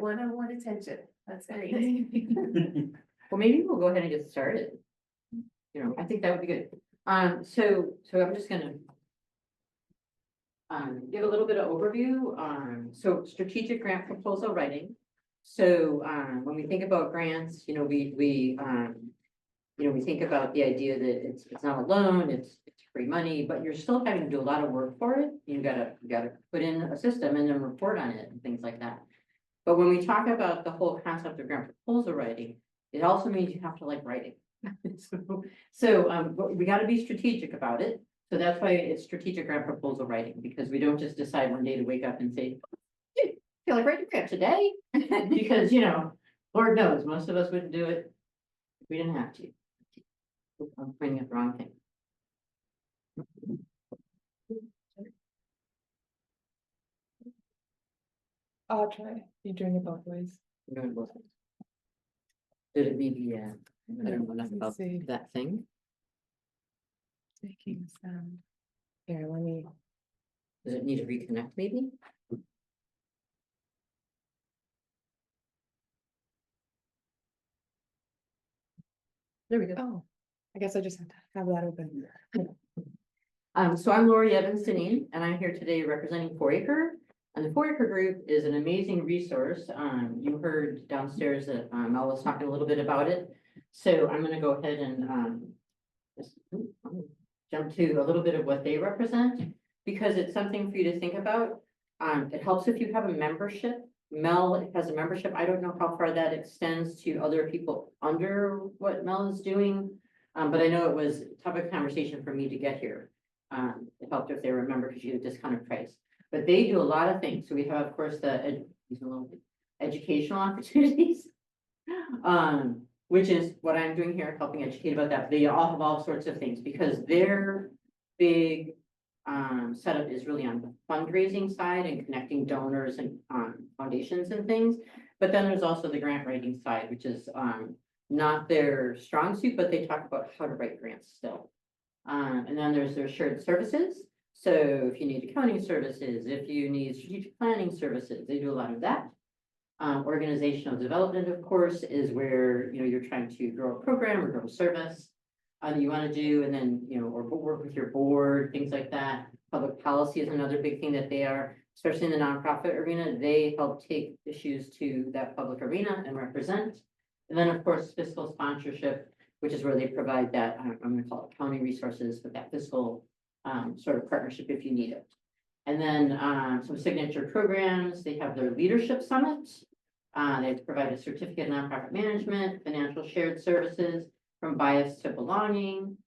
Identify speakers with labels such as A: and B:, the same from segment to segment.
A: one-on-one attention. That's great.
B: Well, maybe we'll go ahead and get started. You know, I think that would be good. So I'm just gonna give a little bit of overview. So strategic grant proposal writing. So, when we think about grants, you know, we think about the idea that it's not a loan, it's free money, but you're still having to do a lot of work for it. You gotta put in a system and then report on it and things like that. But when we talk about the whole concept of grant proposal writing, it also means you have to like writing. But we gotta be strategic about it. So that's why it's strategic grant proposal writing, because we don't just decide one day to wake up and say, "Hey, feel like writing a grant today?" Because, you know, Lord knows, most of us wouldn't do it if we didn't have to. I'm pointing at the wrong thing.
C: I'll try. You're doing it both ways.
B: I'm doing both things. Did it maybe, I don't know enough
C: Let me
B: about
C: see.
B: that thing.
C: Making sound. Here, let me.
B: Does it need to reconnect maybe? There we go.
C: Oh, I guess I just have to have that open.
B: So I'm Lori Dinneen, and I'm here today representing Foraker. And the Foraker Group is an amazing resource. You heard downstairs that Mel was talking a little bit about it. So I'm gonna go ahead and just jump to a little bit of what they represent, because it's something for you to think about. It helps if you have a membership. Mel has a membership. I don't know how far that extends to other people under what Mel is doing. But I know it was a topic of conversation for me to get here. It helped if they were a member because you get a discounted price. But they do a lot of things. So we have, of course, these little educational opportunities. Which is what I'm doing here, helping educate about that. They all have all sorts of things because their big setup is really on the fundraising side and connecting donors and foundations and things. But then there's also the grant writing side, which is not their strong suit, but they talk about how to write grants still. And then there's their shared services. So if you need accounting services, if you need strategic planning services, they do a lot of that. Organizational development, of course, is where, you know, you're trying to grow a program or grow a service that you want to do, and then, you know, or work with your board, things like that. Public policy is another big thing that they are, especially in the nonprofit arena. They help take issues to that public arena and represent. And then, of course, fiscal sponsorship, which is where they provide that, I'm going to call it accounting resources, but that fiscal sort of partnership if you need it. And then some signature programs. They have their leadership summit. They provide a certificate in nonprofit management, financial shared services, from bias to belonging.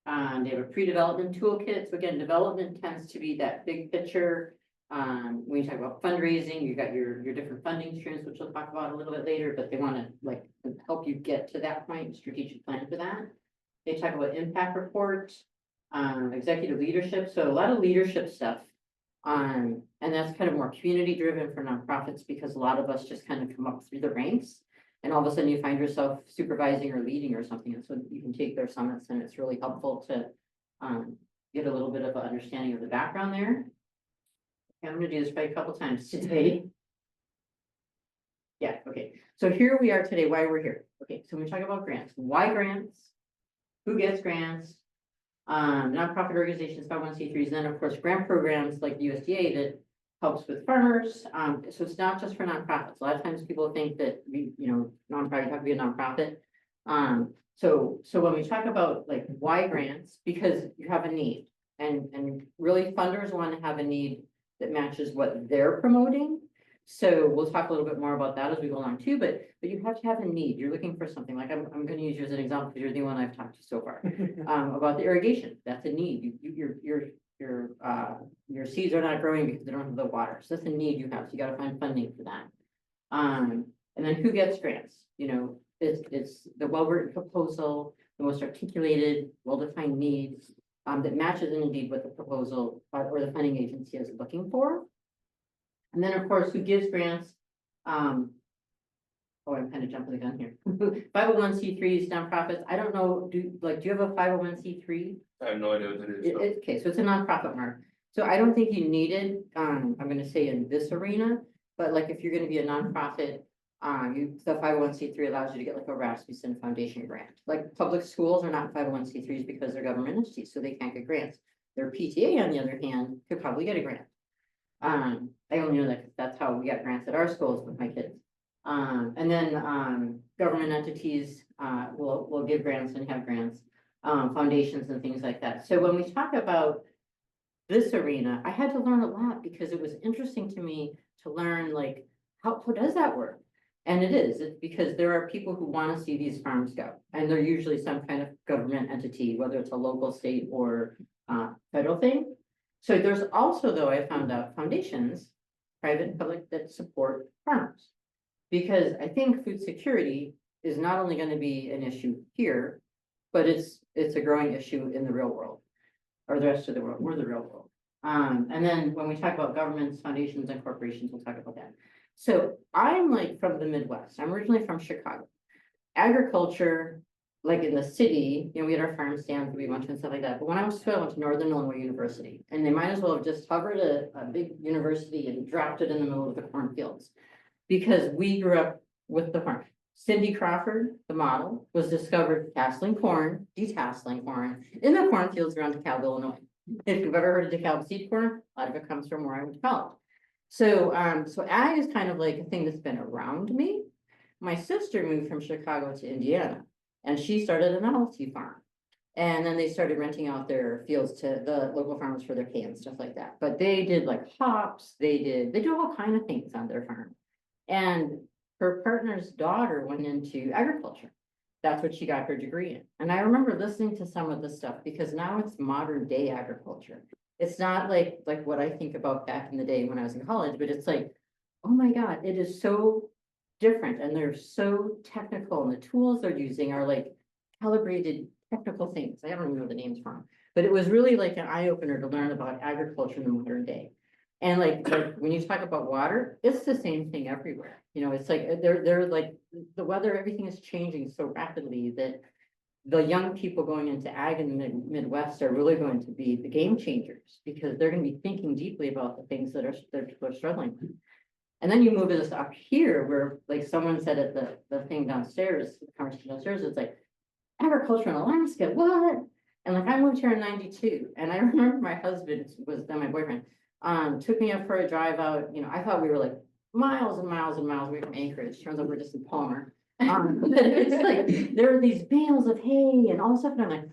B: They have a pre-development toolkit. So again, development tends to be that big picture. When you talk about fundraising, you got your different funding streams, which we'll talk about a little bit later, but they want to like help you get to that point, strategic plan for that. They talk about impact report, executive leadership. So a lot of leadership stuff. And that's kind of more community driven for nonprofits because a lot of us just kind of come up through the ranks and all of a sudden you find yourself supervising or leading or something. And so you can take their summits and it's really helpful to get a little bit of an understanding of the background there. Okay, I'm going to do this probably a couple times today. Yeah, okay. So here we are today, why we're here. Okay, so we talk about grants. Why grants? Who gets grants? Nonprofit organizations, 501c3s, then of course grant programs like USDA that helps with farmers. So it's not just for nonprofits. A lot of times people think that nonprofit, you have to be a nonprofit. So when we talk about like why grants, because you have a need and really funders want to have a need that matches what they're promoting. So we'll talk a little bit more about that as we go along too, but you have to have a need. You're looking for something like I'm going to use you as an example because you're the one I've talked to so far about the irrigation. That's a need. Your seeds are not growing because they don't have the water. So that's a need you have. So you got to find funding for that. And then who gets grants? You know, it's the well-written proposal, the most articulated, well-defined needs that matches indeed what the proposal or the funding agency is looking for. And then, of course, who gives grants? Oh, I'm kind of jumping the gun here. 501c3s, nonprofits. I don't know. Do you have a 501c3?
D: I have no idea what it is. So.
B: Okay, so it's a nonprofit, Mark. So I don't think you need it. I'm going to say in this arena, But like, if you're gonna be a nonprofit, the 501(c)(3) allows you to get like a Rasmussen Foundation grant. Like, public schools are not 501(c)(3)s because they're government entities, so they can't get grants. Their PTA, on the other hand, could probably get a grant. I only know that 'cause that's how we got grants at our schools with my kids. And then, government entities, will give grants and have grants, foundations and things like that. So when we talk about this arena, I had to learn a lot because it was interesting to me to learn, like, how does that work? And it's because there are people who want to see these farms go, and they're usually some kind of government entity, whether it's a local, state, or federal thing. So there's also, though, I found out foundations, private and public, that support farmers. Because I think food security is not only going to be an issue here, but it's a growing issue in the real world, or the rest of the world, or the real world. And then when we talk about governments, foundations, and corporations, we'll talk about that. So I'm like from the Midwest. I'm originally from Chicago. Agriculture, like in the city, we had our farm stands, we went to and stuff like that. But when I was 12, I went to Northern Illinois University, and they might as well have just hovered a big university and dropped it in the middle of the cornfields. Because we grew up with the farm. Cindy Crawford, the model, was discovered detasseling corn in the cornfields around DeKalb, Illinois. If you've ever heard of DeKalb seed corn, a lot of it comes from where I went to college. So, ag is kind of like a thing that's been around me. My sister moved from Chicago to Indiana, and she started a novelty farm. And then they started renting out their fields to the local farmers for their hay and stuff like that. But they did like hops, they do all kind of things on their farm. And her partner's daughter went into agriculture. That's what she got her degree in. And I remember listening to some of this stuff because now it's modern day agriculture. It's not like what I think about back in the day when I was in college, but it's like, oh my God, it is so different and they're so technical, and the tools they're using are like calibrated technical things. I don't even know the names for them, but it was really like an eye opener to learn about agriculture in the modern day. And like when you talk about water, it's the same thing everywhere. It's like they're like the weather, everything is changing so rapidly that the young people going into ag in the Midwest are really going to be the game changers, because they're going to be thinking deeply about the things that people are struggling with. And then you move this up here where, like someone said at the thing downstairs, the conversation downstairs, it's like agriculture in Alaska, what? And like I moved here in '92, and I remember my husband was then my boyfriend, took me up for a drive out. I thought we were like miles and miles and miles away from Anchorage. Turns out we're just in Palmer. But it's like there are these bales of hay and all this stuff, and I'm like,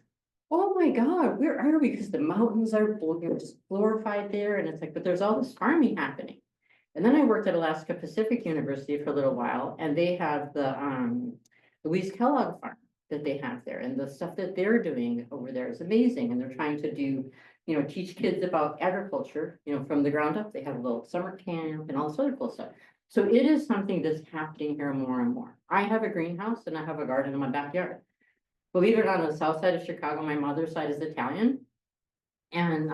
B: oh my God, where are we? Because the mountains are just glorified there, and it's like, but there's all this farming happening. And then I worked at Alaska Pacific University for a little while, and they have the Louise Kellogg farm that they have there, and the stuff that they're doing over there is amazing. And they're trying to do, teach kids about agriculture, from the ground up. They have a little summer camp and all this other cool stuff. So it is something that's happening here more and more. I have a greenhouse and I have a garden in my backyard. Believe it or not, on the south side of Chicago, my mother's side is Italian. And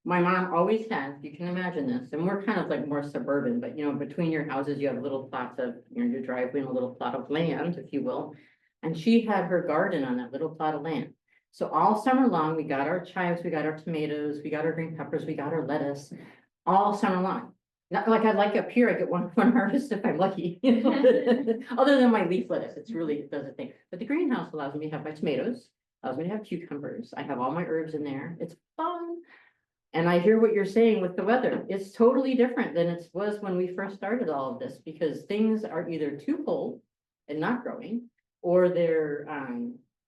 B: my mom always has, you can imagine this, and we're kind of like more suburban, but between your houses, you have little plots of, your driveway and a little plot of land, if you will. And she had her garden on that little plot of land. So all summer long, we got our chives, we got our tomatoes, we got our green peppers, we got our lettuce, all summer long. Not like I like up here, I get one harvest if I'm lucky, other than my leaf lettuce, it does a thing. But the greenhouse allows me to have my tomatoes, allows me to have cucumbers. I have all my herbs in there. It's fun. And I hear what you're saying with the weather. It's totally different than it was when we first started all of this, because things are either too cold and not growing, or they're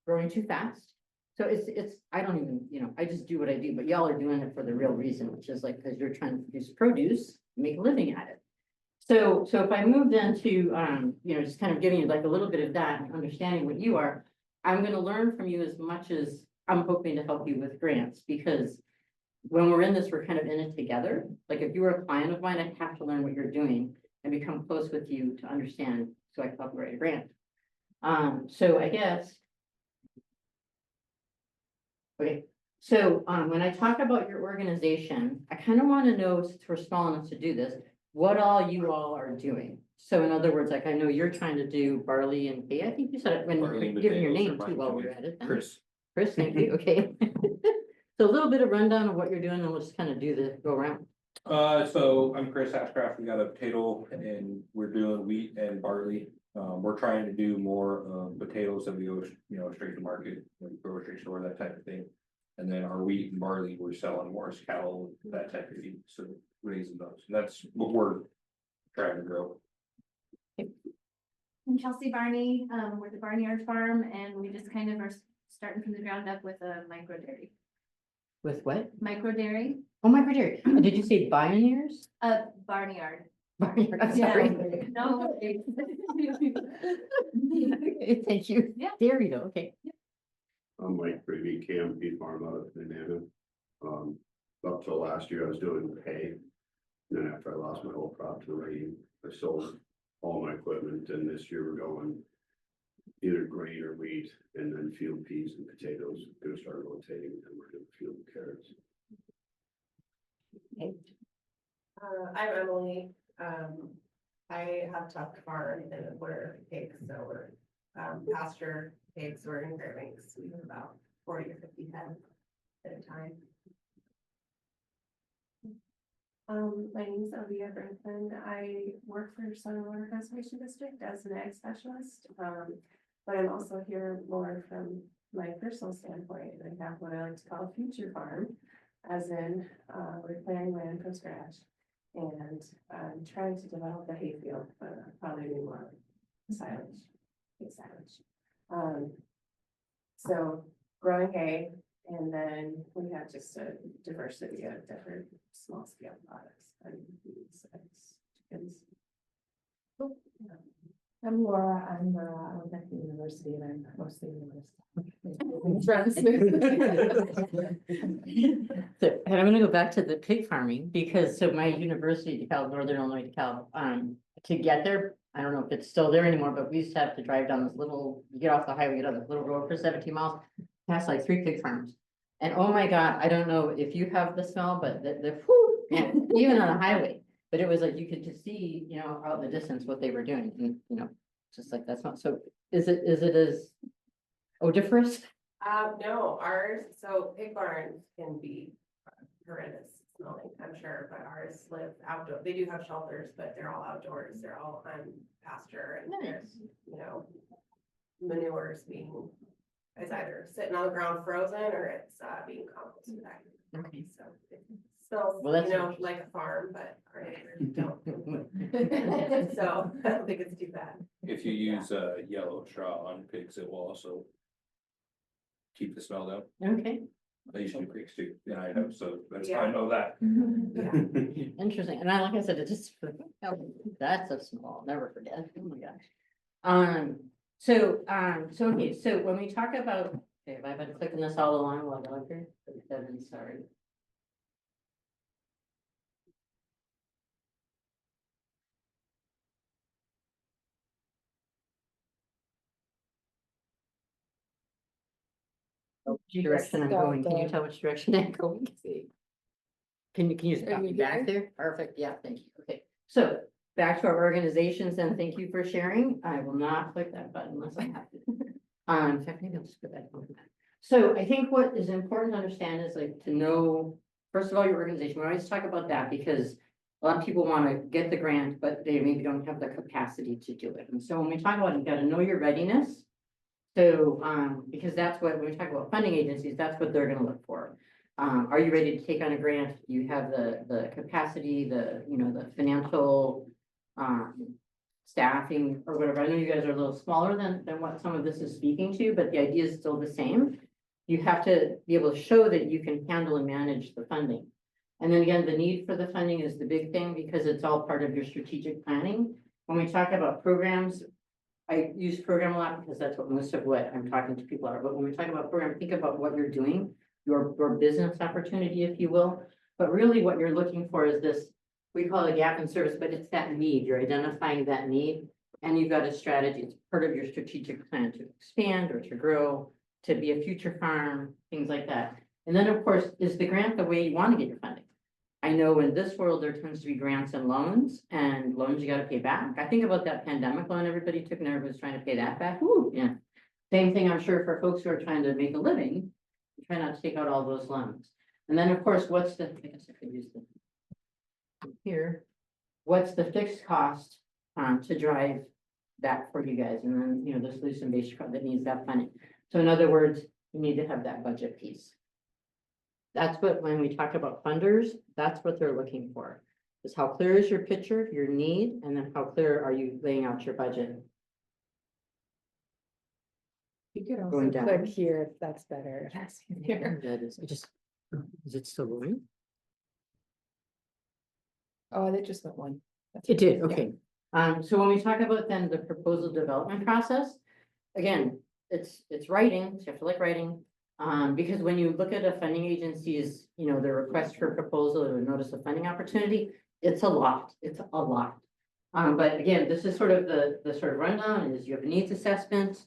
B: growing too fast. So it's I don't even, I just do what I do, but y'all are doing it for the real reason, which is like, because you're trying to produce produce, make a living at it. So if I moved into, just kind of giving you like a little bit of that and understanding what you are, I'm going to learn from you as much as I'm hoping to help you with grants, because when we're in this, we're kind of in it together. Like if you were a client of mine, I'd have to learn what you're doing and become close with you to understand, so I can help you write a grant. So I guess. Okay, so when I talk about your organization, I kind of want to know, since we're small enough to do this, what all you all are doing. So in other words, like I know you're trying to do barley and hay. I think you said it when you're giving your name too while we're at it.
D: Chris.
B: Chris, thank you. Okay. So a little bit of rundown of what you're doing, and we'll just kind of do the go around.
D: So I'm Chris Ashcraft. We got a potato and we're doing wheat and barley. We're trying to do more potatoes that we go, straight to market, grocery store, that type of thing. And then our wheat and barley, we're selling more as cattle, that type of thing, so raising those. And that's what we're trying to grow.
A: I'm Chelsea Barney, we're the Barnyard Farm, and we just kind of are starting from the ground up with a micro dairy.
B: With what?
A: Micro dairy,
B: Oh, microdairy. Did you say pioneers?
A: barnyard.
B: Barnyard, I'm
A: Yeah.
B: sorry.
A: No.
B: Okay, thank you.
A: Yeah.
B: Dairy though, okay.
E: I'm Mike Brady, KMP farm out of Dinneen. Up till last year, I was doing hay. And then after I lost my whole crop to rain, I sold all my equipment, and this year we're going either grain or wheat, and then field peas and potatoes, gonna start rotating, and we're gonna field carrots.
F: I'm Emily. I have tucked farm and we're pigs, so we're pasture pigs. We're in Fairbanks. We have about 40 or 50 head at a time.
A: My name is Olivia Brinkman. I work for Southern Water Conservation District as an ag specialist. But I'm also here more from my personal standpoint. I have what I like to call a future farm, as in, we're clearing land from scratch. And I'm trying to develop a hayfield, but probably need more silage, hay silage. So growing hay, and then we have just a diversity of different small scale products. And beans, eggs, chickens. Yeah.
C: I'm Laura, I'm at the university and I'm mostly
B: So, and I'm gonna go back to the pig farming, because so my university, DeKalb, Northern Illinois DeKalb, to get there, I don't know if it's still there anymore, but we used to have to drive down this little, you get off the highway, get on this little road for 17 miles, past like 3 pig farms. And oh my God, I don't know if you have the smell, but whew, yeah, even on a highway, but it was like, you could just see, out in the distance what they were doing, and, just like that's not, so is it as odoriferous?
F: No, ours, so pig barns can be horrendous smelling, I'm sure, but ours live outdoor. They do have shelters, but they're all outdoors. They're all on pasture, and there's, manures being, is either sitting on the ground frozen or it's being composted back.
B: Okay.
F: So it smells,
B: Well, that's
F: like a farm, but our neighbors don't. So I don't think it's too bad.
D: If you use yellow straw on pigs, it will also keep the smell down.
B: Okay,
D: I used to do pigs too, I know, so that's
F: Yeah.
D: I know that.
F: Yeah.
B: interesting, and like I said, it just, that's a small, I'll never forget, oh my gosh. So okay, so when we talk about, okay, have I been clicking this all along while I'm here? Sorry. Direction I'm going, can you tell which direction I'm going? Can you
C: Are
B: stop
C: you
B: me back
C: here?
B: there? Perfect, yeah, thank you, okay. So, back to our organizations, and thank you for sharing. I will not click that button unless I have to. In fact, maybe I'll just put that on. So I think what is important to understand is like to know, first of all, your organization. We always talk about that because a lot of people want to get the grant, but they maybe don't have the capacity to do it. And so when we talk about it, you got to know your readiness. So, because that's what, when we talk about funding agencies, that's what they're gonna look for. Are you ready to take on a grant? You have the capacity, the financial, staffing or whatever. I know you guys are a little smaller than what some of this is speaking to, but the idea is still the same. You have to be able to show that you can handle and manage the funding. And then again, the need for the funding is the big thing because it's all part of your strategic planning. When we talk about programs, I use program a lot because that's what most of what I'm talking to people are, but when we talk about program, think about what you're doing, your business opportunity, if you will. But really what you're looking for is this, we call it a gap in service, but it's that need. You're identifying that need and you've got a strategy. It's part of your strategic plan to expand or to grow, to be a future farm, things like that. And then of course, is the grant the way you want to get your funding? I know in this world, there tends to be grants and loans you got to pay back. I think about that pandemic loan everybody took and everybody's trying to pay that back. Ooh, yeah. Same thing, I'm sure, for folks who are trying to make a living, try not to take out all those loans. And then, of course, what's the, I guess I could use the here, what's the fixed cost, to drive that for you guys? And then, you know, the solution-based that needs that funding. So in other words, you need to have that budget piece. That's what, when we talk about funders, that's what they're looking for. Is how clear is your picture, your need, and then how clear are you laying out your budget?
C: You could also
B: Going down.
C: click here if that's better. if That's easier.
B: That is, is it still going?
C: Oh, they just went one. That's
B: It did,
C: yeah.
B: okay. So when we talk about then the proposal development process, again, it's writing, so you have to like writing. Because when you look at a funding agency's, you know, the request for proposal or notice of funding opportunity, it's a lot. But again, this is sort of the sort of rundown is you have a needs assessment,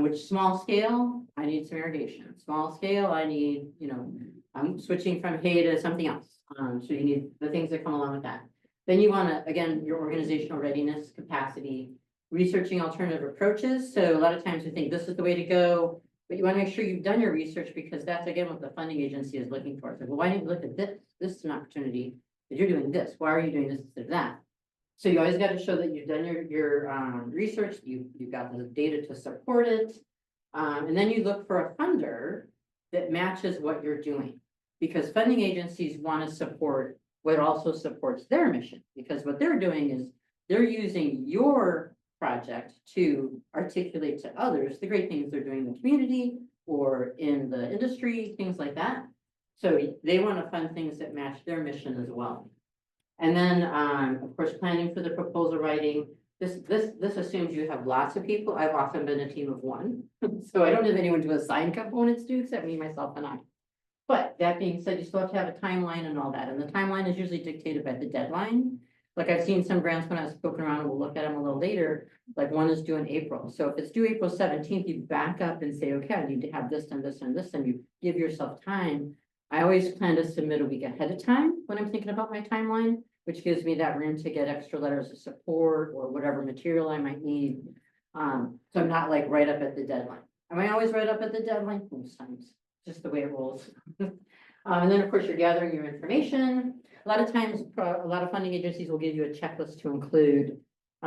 B: which small scale, I need some irrigation. Small scale, I need, you know, I'm switching from hay to something else. So you need the things that come along with that. Then you want to, again, your organizational readiness, capacity, researching alternative approaches. So a lot of times you think this is the way to go, but you want to make sure you've done your research because that's again what the funding agency is looking for. So, well, why didn't you look at this? This is an opportunity, but you're doing this. Why are you doing this instead of that? So you always got to show that you've done your research, you've got the data to support it. And then you look for a funder that matches what you're doing. Because funding agencies want to support what also supports their mission. Because what they're doing is they're using your project to articulate to others the great things they're doing in the community or in the industry, things like that. So they want to fund things that match their mission as well. And then, of course, planning for the proposal writing. This assumes you have lots of people. I've often been a team of one. So I don't have anyone to assign components to except me, myself, and I. But that being said, you still have to have a timeline and all that. And the timeline is usually dictated by the deadline. Like I've seen some grants when I was poking around, and we'll look at them a little later, like one is due in April. So if it's due April 17th, you back up and say, okay, I need to have this and this and this, and you give yourself time. I always plan to submit a week ahead of time when I'm thinking about my timeline, which gives me that room to get extra letters of support or whatever material I might need. So I'm not like right up at the deadline. Am I always right up at the deadline? Most times, just the way it rolls. And then of course you're gathering your information. A lot of times, a lot of funding agencies will give you a checklist to include,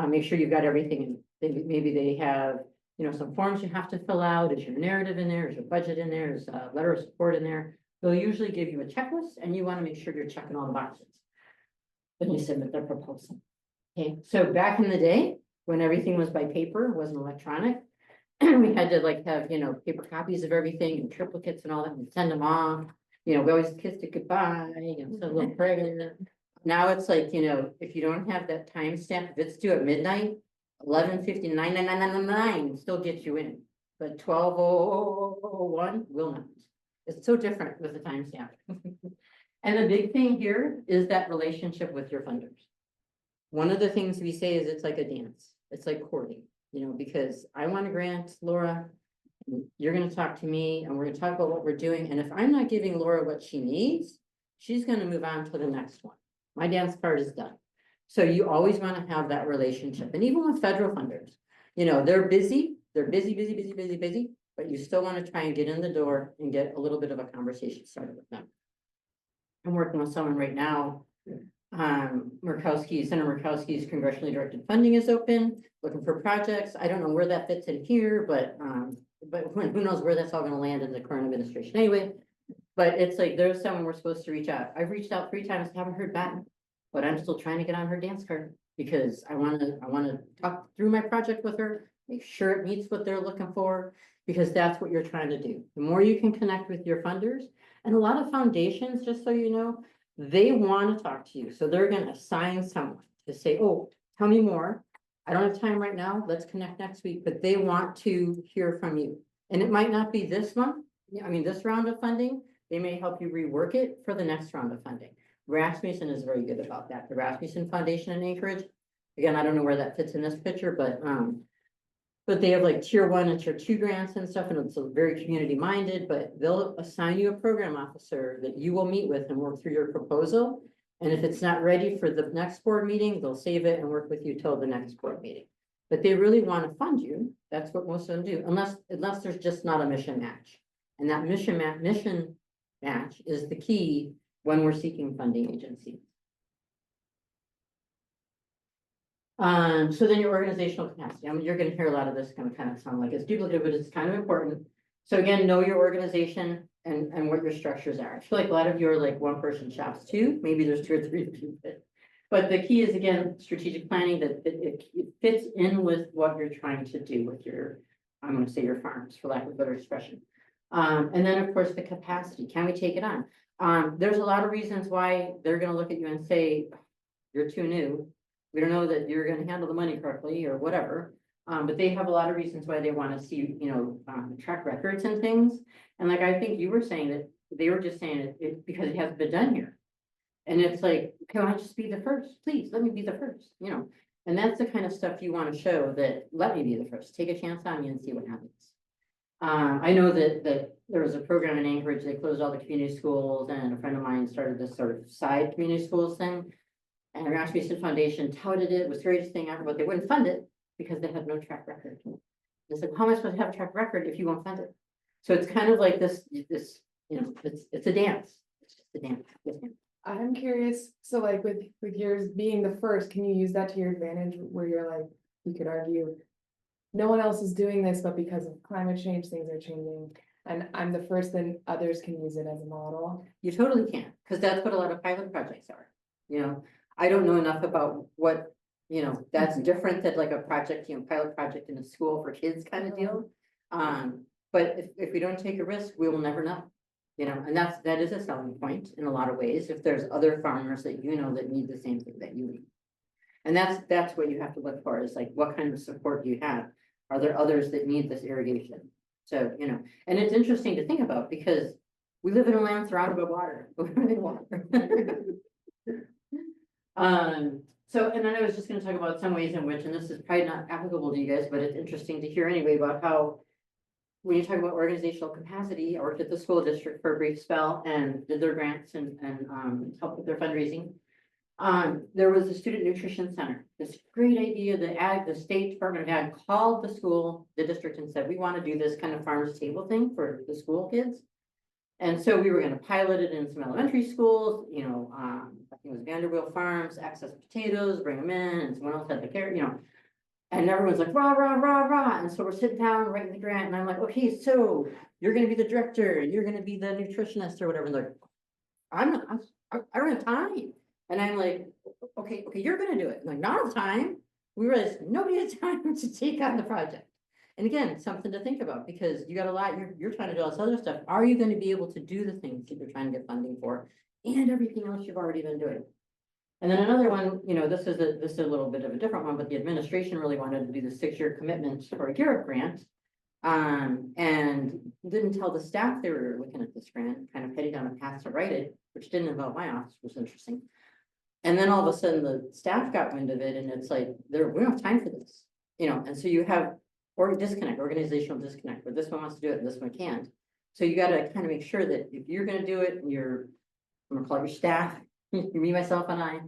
B: make sure you've got everything. Maybe they have, you know, some forms you have to fill out. Is your narrative in there? Is your budget in there? Is a letter of support in there? They'll usually give you a checklist and you want to make sure you're checking all the boxes when you submit their proposal. Okay, so back in the day, when everything was by paper, wasn't electronic, we had to like have, you know, paper copies of everything and triplicates and all that and send them off. You know, we always kissed it goodbye, you know, send a little prayer. Now it's like, you know, if you don't have that timestamp, if it's due at midnight, 11:59 still gets you in, but 12:01 will not. It's so different with the timestamp. And the big thing here is that relationship with your funders. One of the things we say is it's like a dance. It's like courting, you know, because I want a grant, Laura. You're going to talk to me and we're going to talk about what we're doing. And if I'm not giving Laura what she needs, she's going to move on to the next one. My dance part is done. So you always want to have that relationship. And even with federal funders, you know, they're busy, but you still want to try and get in the door and get a little bit of a conversation started with them. I'm working with someone right now. Senator Murkowski's congressionally directed funding is open, looking for projects. I don't know where that fits in here, but who knows where that's all going to land in the current administration anyway. But it's like there's someone we're supposed to reach out. I've reached out 3 times, haven't heard back, but I'm still trying to get on her dance card because I want to talk through my project with her, make sure it meets what they're looking for, because that's what you're trying to do. The more you can connect with your funders, and a lot of foundations, just so you know, they want to talk to you. So they're going to assign someone to say, oh, tell me more. I don't have time right now. Let's connect next week, but they want to hear from you. And it might not be this month. I mean, this round of funding, they may help you rework it for the next round of funding. Rasmussen is very good about that. The Rasmussen Foundation in Anchorage. Again, I don't know where that fits in this picture, but they have like tier 1 and tier 2 grants and stuff, and it's very community minded, but they'll assign you a program officer that you will meet with and work through your proposal. And if it's not ready for the next board meeting, they'll save it and work with you till the next board meeting. But they really want to fund you. That's what most of them do, unless there's just not a mission match. And that mission match is the key when we're seeking funding agencies. So then your organizational capacity, I mean, you're gonna hear a lot of this kind of sound like it's duplicative, but it's kind of important. So again, know your organization and what your structures are. I feel like a lot of you are like one person shops too, maybe there's 2 or 3 that do it. But the key is again, strategic planning that it fits in with what you're trying to do with your, I'm gonna say your farms, for lack of a better expression. And then of course, the capacity, can we take it on? There's a lot of reasons why they're gonna look at you and say, you're too new. We don't know that you're gonna handle the money correctly or whatever. But they have a lot of reasons why they wanna see, track records and things. And like, I think you were saying that they were just saying it because it hasn't been done here. And it's like, can I just be the first? Please, let me be the first, And that's the kind of stuff you wanna show that, let me be the first, take a chance on me and see what happens. I know that there was a program in Anchorage, they closed all the community schools, and a friend of mine started this sort of side community schools thing. And Erasmus Foundation touted it, was the greatest thing ever, but they wouldn't fund it because they had no track record. They said, how am I supposed to have a track record if you won't fund it? So it's kind of like this, it's a dance. It's just a dance. Yes, ma'am.
C: I'm curious, so like with yours being the first, can you use that to your advantage where you're like, you could argue. No one else is doing this, but because of climate change, things are changing. And I'm the first, then others can use it as a model.
B: You totally can, because that's what a lot of pilot projects are. I don't know enough about what, that's different than like a project, pilot project in a school for kids kind of deal. But if we don't take a risk, we will never know. And that is a selling point in a lot of ways, if there's other farmers that that need the same thing that you need. And that's what you have to look for, is like, what kind of support do you have? Are there others that need this irrigation? So, and it's interesting to think about because we live in a land surrounded by water. So, and then I was just gonna talk about some ways in which, and this is probably not applicable to you guys, but it's interesting to hear anyway about how when you talk about organizational capacity, I worked at the school district for a brief spell and did their grants and helped with their fundraising. There was a student nutrition center, this great idea, the State Department of Ag called the school, the district, and said, we want to do this kind of farmer's table thing for the school kids. And so we were going to pilot it in some elementary schools, I think it was Vanderbilt Farms, Access Potatoes, bring them in, and someone else had the carrot, and everyone's like, rah, rah, rah, rah. And so we're sitting down writing the grant, and I'm like, okay, so you're going to be the director, you're going to be the nutritionist or whatever. And they're like, I don't have time. And I'm like, okay, you're gonna do it. I'm like, not all the time. We realized nobody has time to take on the project. And again, it's something to think about because you got a lot, you're trying to do all this other stuff. Are you gonna be able to do the things that you're trying to get funding for and everything else you've already been doing? And then another one, this is a little bit of a different one, but the administration really wanted to do the 6-year commitment for a Garrett grant. And didn't tell the staff they were looking at this grant, kind of heading down a path to write it, which didn't involve my office, which was interesting. And then all of a sudden the staff got wind of it and it's like, we don't have time for this, and so you have organizational disconnect, where this one wants to do it and this one can't. So you got to kind of make sure that if you're going to do it and I'm going to call your staff, me, myself and I,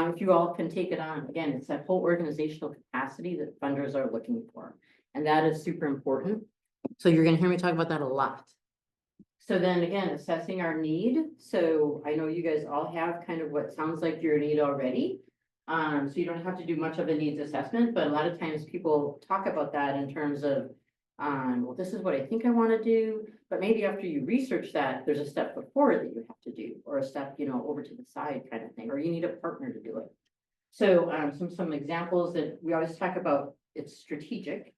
B: if you all can take it on, again, it's that whole organizational capacity that funders are looking for. And that is super important. So you're going to hear me talk about that a lot. So then again, assessing our need. So I know you guys all have kind of what sounds like your need already. So you don't have to do much of a needs assessment, but a lot of times people talk about that in terms of, well, this is what I think I want to do, but maybe after you research that, there's a step before that you have to do, or a step, over to the side kind of thing, or you need a partner to do it. So some examples that we always talk about, it's strategic.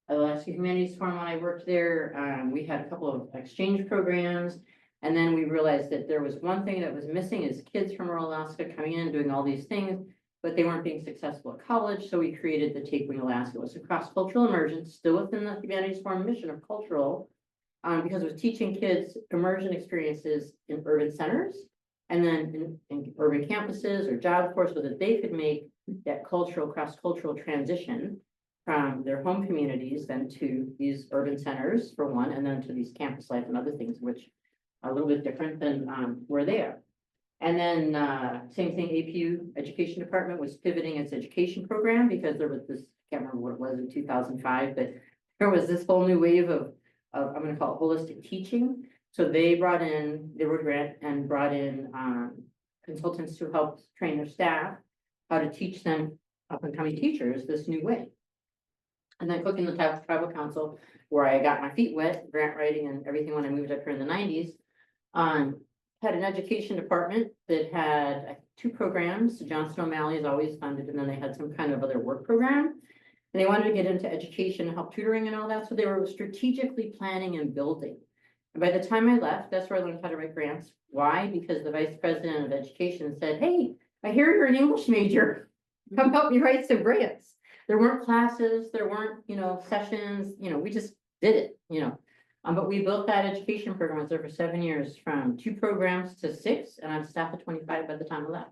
B: Alaska Humanities Forum, when I worked there, we had a couple of exchange programs. And then we realized that there was one thing that was missing is kids from rural Alaska coming in, doing all these things, but they weren't being successful at college. So we created the Take Wing Alaska. It was a cross-cultural immersion, still within the Humanities Forum mission of cultural, because it was teaching kids immersion experiences in urban centers and then in urban campuses or job force so that they could make that cross-cultural transition from their home communities then to these urban centers for one, and then to these campus life and other things, which are a little bit different than where they are. And then same thing, APU Education Department was pivoting its education program because there was this, I can't remember what it was in 2005, but there was this whole new wave of I'm going to call it holistic teaching. So they brought in, they were grant and brought in consultants to help train their staff how to teach them up and coming teachers this new way. And then cooking the tribal council, where I got my feet wet, grant writing and everything when I moved up here in the nineties. Had an education department that had 2 programs. Johnston O'Malley is always funded, and then they had some kind of other work program. And they wanted to get into education, help tutoring and all that, so they were strategically planning and building. And by the time I left, that's where I learned how to write grants. Why? Because the vice president of education said, hey, I hear you're an English major. Come help me write some grants. There weren't classes, there weren't, sessions, we just did it, But we built that education program. I was there for 7 years, from 2 programs to 6, and I'm staff of 25 by the time I left.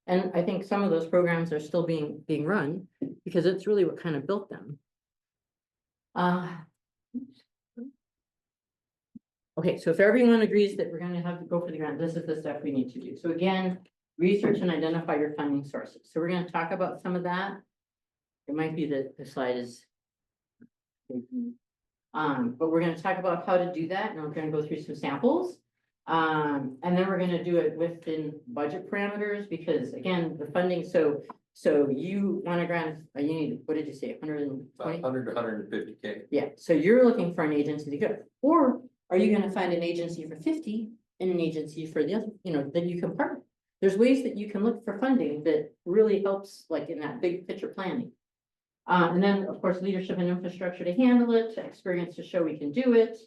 B: And I think some of those programs are still being run, because it's really what kind of built them. Okay, so if everyone agrees that we're gonna have to go for the grant, this is the stuff we need to do. So again, research and identify your funding sources. So we're gonna talk about some of that. It might be that the slide is. But we're gonna talk about how to do that, and we're gonna go through some samples. And then we're gonna do it within budget parameters, because again, the funding, so you want a grant, you need, what did you say, 120?
D: 100 to 150K.
B: Yeah, so you're looking for an agency to go, or are you gonna find an agency for 50 and an agency for the other, that you can partner? There's ways that you can look for funding that really helps, like in that big picture planning. And then, of course, leadership and infrastructure to handle it, experience to show we can do it.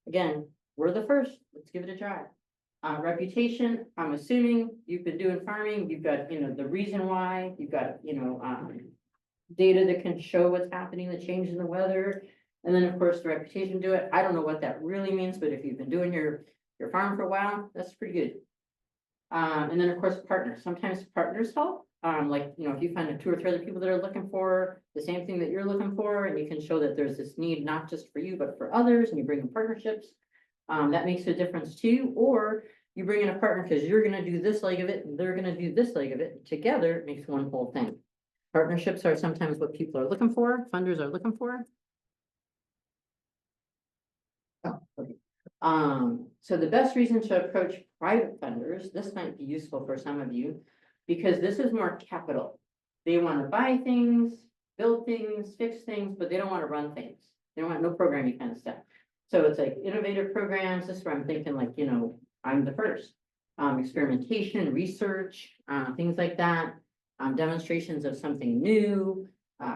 B: Again, we're the first, let's give it a try. Reputation, I'm assuming you've been doing farming, you've got, the reason why, you've got, data that can show what's happening, the change in the weather. And then, of course, the reputation to do it. I don't know what that really means, but if you've been doing your farm for a while, that's pretty good. And then, of course, partners. Sometimes partners help. If you find 2 or 3 other people that are looking for the same thing that you're looking for, and you can show that there's this need, not just for you, but for others, and you bring in partnerships, that makes a difference too. Or you bring in a partner because you're gonna do this leg of it, and they're gonna do this leg of it. Together, it makes one whole thing. Partnerships are sometimes what people are looking for, funders are looking for. Oh, okay. So the best reason to approach private funders, this might be useful for some of you, because this is more capital. They want to buy things, build things, fix things, but they don't want to run things. They don't want no programming kind of stuff. So it's like innovative programs. This is where I'm thinking, like, I'm the first. Experimentation, research, things like that. Demonstrations of something new,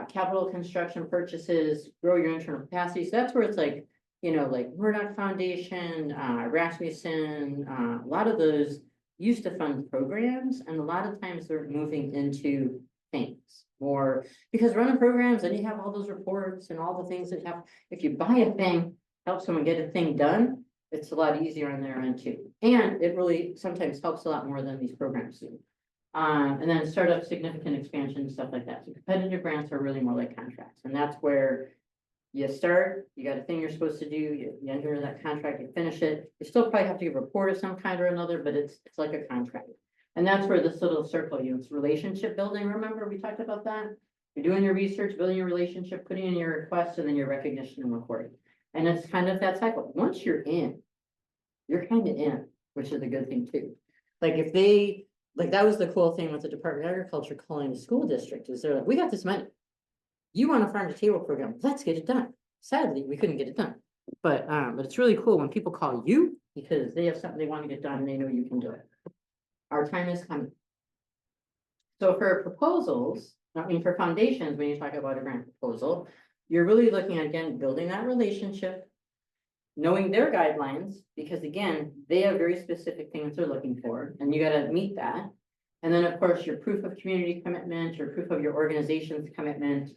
B: capital construction purchases, grow your internal capacity. So that's where it's like, like Murdoch Foundation, Rasmussen, a lot of those used to fund programs, and a lot of times they're moving into things more, because running programs, then you have all those reports and all the things that have, if you buy a thing, help someone get a thing done, it's a lot easier on their end too. And it really sometimes helps a lot more than these programs do. And then startup significant expansion, stuff like that. So competitive grants are really more like contracts, and that's where you start, you got a thing you're supposed to do, you enter that contract, you finish it. You still probably have to give a report of some kind or another, but it's like a contract. And that's where this little circle, it's relationship building. Remember, we talked about that? You're doing your research, building your relationship, putting in your requests, and then your recognition and reporting. And it's kind of that cycle. Once you're in, you're kind of in, which is a good thing too. Like if they, like that was the cool thing with the Department of Agriculture calling the school district, is they're like, we got this money. You want a farm to table program, let's get it done. Sadly, we couldn't get it done. But it's really cool when people call you because they have something they want to get done and they know you can do it. Our time is coming. So for proposals, for foundations, when you talk about a grant proposal, you're really looking at, again, building that relationship, knowing their guidelines, because again, they have very specific things they're looking for, and you got to meet that. And then, of course, your proof of community commitment, your proof of your organization's commitment.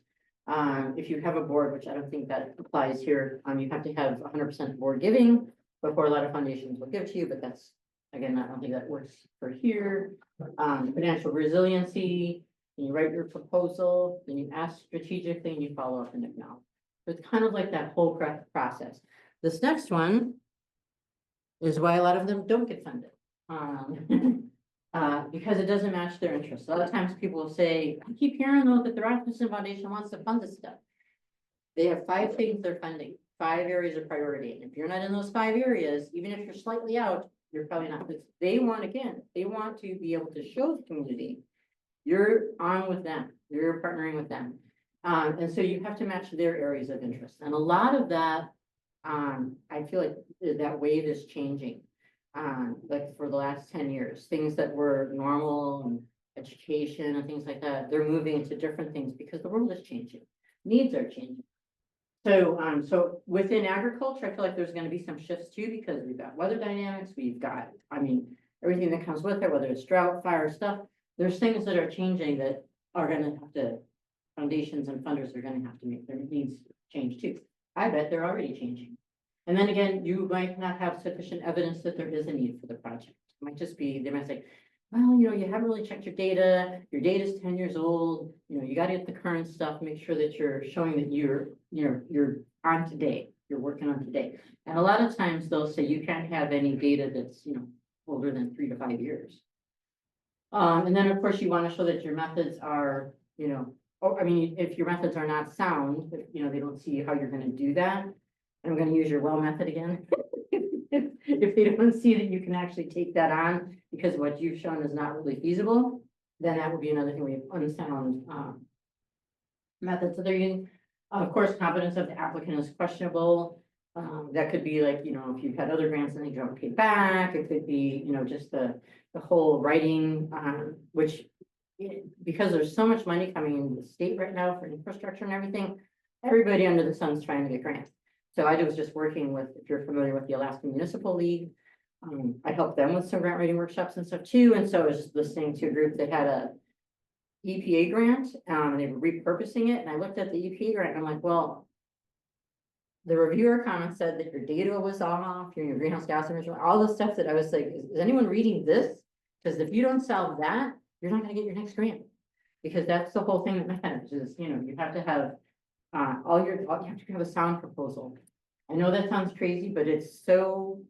B: If you have a board, which I don't think that applies here, you have to have 100% board giving before a lot of foundations will give to you, but that's, again, I don't think that works for here. Financial resiliency, and you write your proposal, then you ask strategically, and you follow up and acknowledge. So it's kind of like that whole process. This next one is why a lot of them don't get funded. Because it doesn't match their interests. A lot of times people will say, I keep hearing though that the Rasmussen Foundation wants to fund this stuff. They have 5 things they're funding, 5 areas of priority. And if you're not in those 5 areas, even if you're slightly out, you're probably not. They want, again, they want to be able to show the community you're on with them. you're partnering with them. And so you have to match their areas of interest. And a lot of that, I feel like that wave is changing. Like for the last 10 years, things that were normal and education and things like that, they're moving into different things because the world is changing. Needs are changing. So within agriculture, I feel like there's gonna be some shifts too, because we've got weather dynamics, we've got, I mean, everything that comes with it, whether it's drought, fire stuff. There's things that are changing that are gonna have to, foundations and funders are gonna have to make their needs change too. I bet they're already changing. And then again, you might not have sufficient evidence that there is a need for the project. It might just be, they might say, well, you haven't really checked your data's 10 years old, you gotta get the current stuff, make sure that you're showing that you're on today, you're working on today. And a lot of times they'll say you can't have any data that's, older than 3 to 5 years. And then of course you wanna show that your methods are, if your methods are not sound, if, they don't see how you're gonna do that. I'm gonna use your well method again. If they don't see that you can actually take that on because what you've shown is not really feasible, then that would be another thing we have unsound methods that they're using. Of course, competence of the applicant is questionable. That could be like, if you've had other grants and they don't pay back, it could be, just the whole writing, which because there's so much money coming into the state right now for infrastructure and everything, everybody under the sun's trying to get grants. So I was just working with, if you're familiar with the Alaska Municipal League, I helped them with some grant writing workshops and stuff too. And so I was just listening to a group that had a EPA grant, and they were repurposing it. And I looked at the EPA grant and I'm like, well, the reviewer comment said that your data was off, your greenhouse gas emission, all the stuff that I was like, is anyone reading this? Because if you don't solve that, you're not gonna get your next grant. Because that's the whole thing that matters is, you have to have you have to have a sound proposal. I know that sounds crazy, but it's so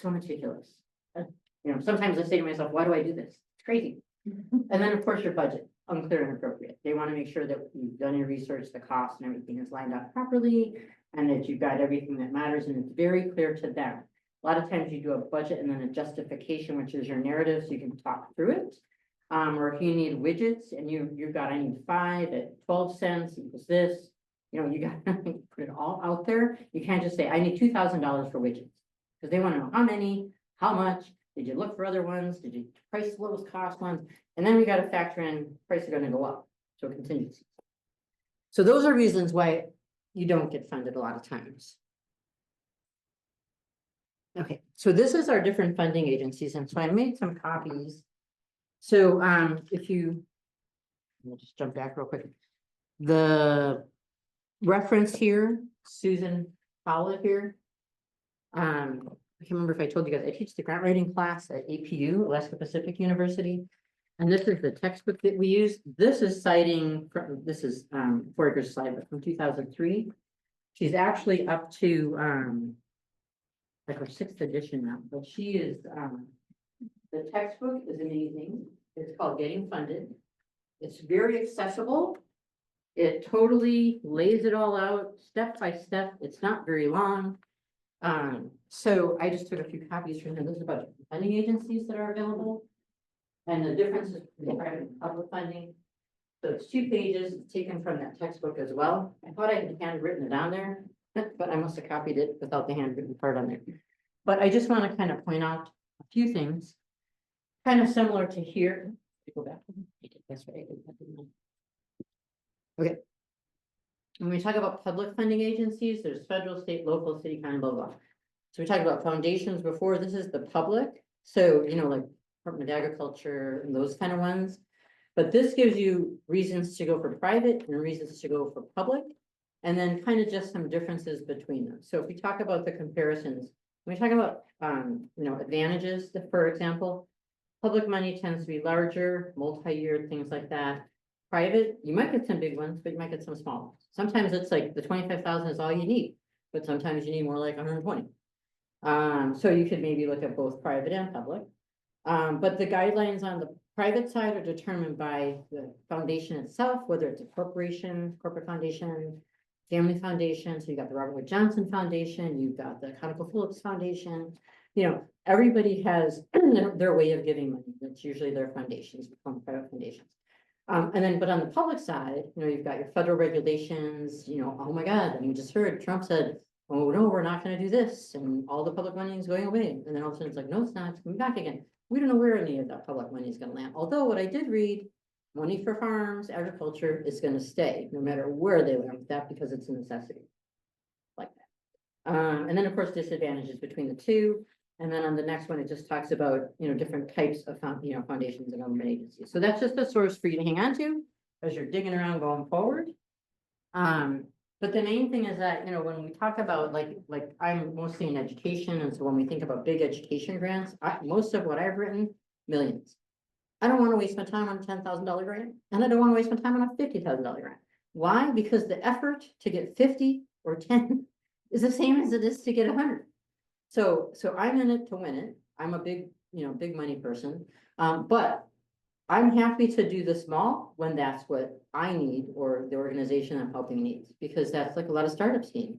B: meticulous. Sometimes I say to myself, why do I do this? It's crazy. And then of course your budget, unclear and appropriate. They want to make sure that you've done your research, the cost and everything is lined up properly, and that you've got everything that matters and it's very clear to them. A lot of times you do a budget and then a justification, which is your narrative, so you can talk through it. Or if you need widgets and you've got, I need 5 at 12 cents equals this, you got to put it all out there. You can't just say, I need $2,000 for widgets. Because they want to know how many, how much, did you look for other ones? Did you price the lowest cost ones? And then we got to factor in prices are going to go up. So contingency. So those are reasons why you don't get funded a lot of times. Okay, so this is our different funding agencies. And so I made some copies. So we'll just jump back real quick. The reference here, Susan Fowler here. I can't remember if I told you guys, I teach the grant writing class at APU, Alaska Pacific University. And this is the textbook that we use. This is citing from, this is Foraker's slide, but from 2003. She's actually up to like her 6th edition now, but she is the textbook is amazing. It's called Getting Funded. It's very accessible. It totally lays it all out step by step. It's not very long. So I just took a few copies from here. There's a bunch of funding agencies that are available. And the difference is between private and public funding. So it's 2 pages. It's taken from that textbook as well. I thought I had handwritten it on there, but I must have copied it without the handwritten part on there. But I just want to kind of point out a few things, kind of similar to here. Go back. That's right. Okay. When we talk about public funding agencies, there's federal, state, local, city, county, blah, blah. So we talked about foundations before. This is the public. So, like Department of Agriculture and those kind of ones. But this gives you reasons to go for private and reasons to go for public. And then kind of just some differences between them. So if we talk about the comparisons, when we talk about, advantages, for example, public money tends to be larger, multi-year, things like that. Private, you might get some big ones, but you might get some small ones. Sometimes it's like the 25,000 is all you need, but sometimes you need more like 120. So you could maybe look at both private and public. But the guidelines on the private side are determined by the foundation itself, whether it's a corporation, corporate foundation, family foundation. So you got the Robert Wood Johnson Foundation, you've got the ConocoPhillips Foundation. Everybody has their way of giving money. That's usually their foundations, private foundations. And then, but on the public side, you've got your federal regulations, oh my God, and you just heard Trump said, oh no, we're not gonna do this, and all the public money is going away, and then all of a sudden it's like, no, it's not, it's coming back again. We don't know where any of that public money is gonna land, although what I did read, money for farms, agriculture is gonna stay, no matter where they land with that, because it's a necessity. Like that. And then, of course, disadvantages between the two. And then on the next one, it just talks about, different types of, foundations and government agencies. So that's just a source for you to hang on to as you're digging around going forward. But the main thing is that, when we talk about like I'm mostly in education. And so when we think about big education grants, most of what I've written, millions. I don't want to waste my time on a $10,000 grant, and I don't want to waste my time on a $50,000 grant. Why? Because the effort to get 50 or 10 is the same as it is to get 100. So I'm in it to win it. I'm a big, big money person. But I'm happy to do the small when that's what I need or the organization I'm helping needs, because that's like a lot of startups need.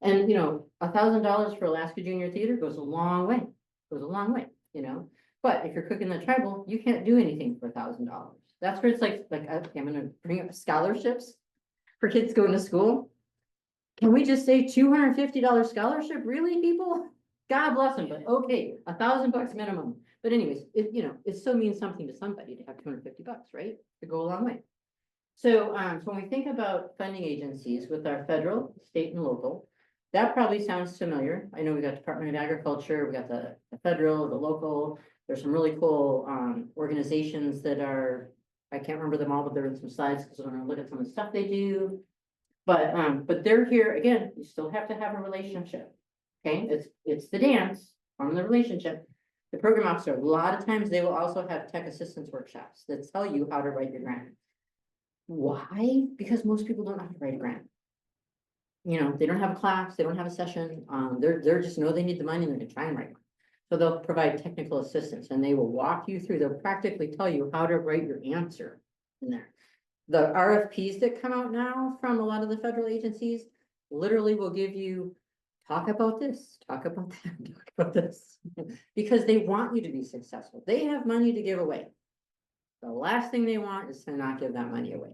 B: And, $1,000 for Alaska Junior Theater goes a long way, But if you're cooking the tribal, you can't do anything for $1,000. That's where it's like, I'm gonna bring up scholarships for kids going to school. Can we just say $250 scholarship? Really, people? God bless them, but okay, $1,000 minimum. But anyways, it still means something to somebody to have $250, right? To go a long way. So, so when we think about funding agencies with our federal, state and local, that probably sounds familiar. I know we got Department of Agriculture, we got the federal, the local. There's some really cool organizations that are, I can't remember them all, but they're in some slides because I'm gonna look at some of the stuff they do. But they're here, again, you still have to have a relationship. Okay, it's the dance from the relationship. The program officer, a lot of times they will also have tech assistance workshops that tell you how to write your grant. Why? Because most people don't know how to write a grant. They don't have a class, they don't have a session. They're just know they need the money and they're gonna try and write one. So they'll provide technical assistance and they will walk you through, they'll practically tell you how to write your answer in there. The RFPs that come out now from a lot of the federal agencies literally will give you, talk about this, talk about that, talk about this, because they want you to be successful. They have money to give away. The last thing they want is to not give that money away.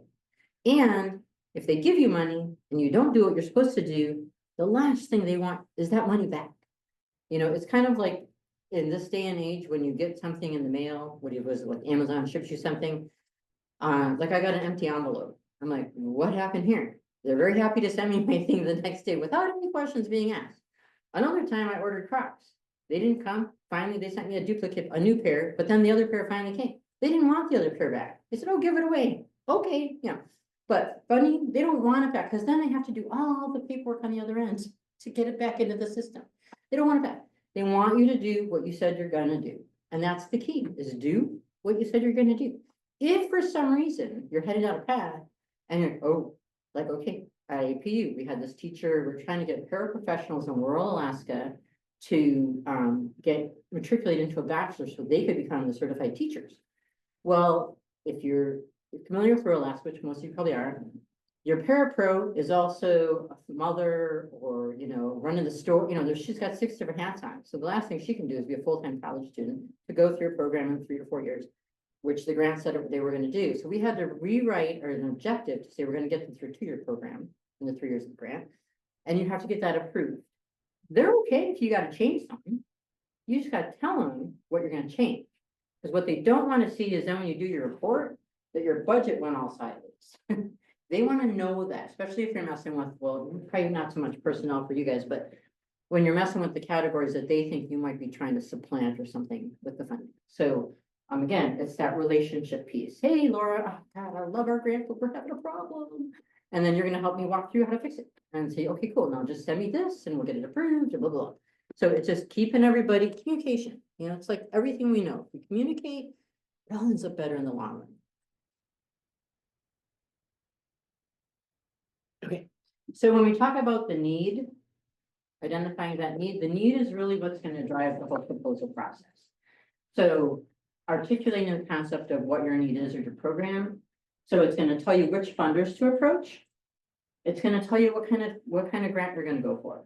B: And if they give you money and you don't do what you're supposed to do, the last thing they want is that money back. It's kind of like in this day and age, when you get something in the mail, like Amazon ships you something, like I got an empty envelope. I'm like, what happened here? They're very happy to send me my thing the next day without any questions being asked. Another time I ordered Crocs. They didn't come. Finally, they sent me a duplicate, a new pair, but then the other pair finally came. They didn't want the other pair back. They said, oh, give it away. Okay, yeah. But funny, they don't want it back because then they have to do all the paperwork on the other end to get it back into the system. They don't want it back. They want you to do what you said you're gonna do. And that's the key, is do what you said you're gonna do. If for some reason you're headed out a path and you're, okay, at APU, we had this teacher, we're trying to get paraprofessionals in rural Alaska to get matriculated into a bachelor so they could become the certified teachers. Well, if you're familiar with rural Alaska, which most of you probably are, your parapro is also a mother or, running the store, she's got 6 different hats on. So the last thing she can do is be a full-time college student to go through a program in 3 to 4 years, which the grant said they were going to do. So we had to rewrite or an objective to say we're going to get them through a 2-year program in the 3 years of the grant, and you have to get that approved. They're okay if you got to change something. You just got to tell them what you're going to change. Because what they don't want to see is then when you do your report, that your budget went all sideways. They want to know that, especially if you're messing with, well, probably not so much personnel for you guys, but when you're messing with the categories that they think you might be trying to supplant or something with the funding. So again, it's that relationship piece. Hey, Laura, oh, God, I love our grant, but we're having a problem. And then you're going to help me walk through how to fix it and say, okay, cool. Now just send me this and we'll get it approved and blah, blah, blah. So it's just keeping everybody communication. It's like everything we know. If we communicate, it all ends up better in the long run. Okay. So when we talk about the need, identifying that need, the need is really what's going to drive the whole proposal process. So articulating the concept of what your need is or your program. So it's going to tell you which funders to approach. It's going to tell you what kind of grant you're going to go for.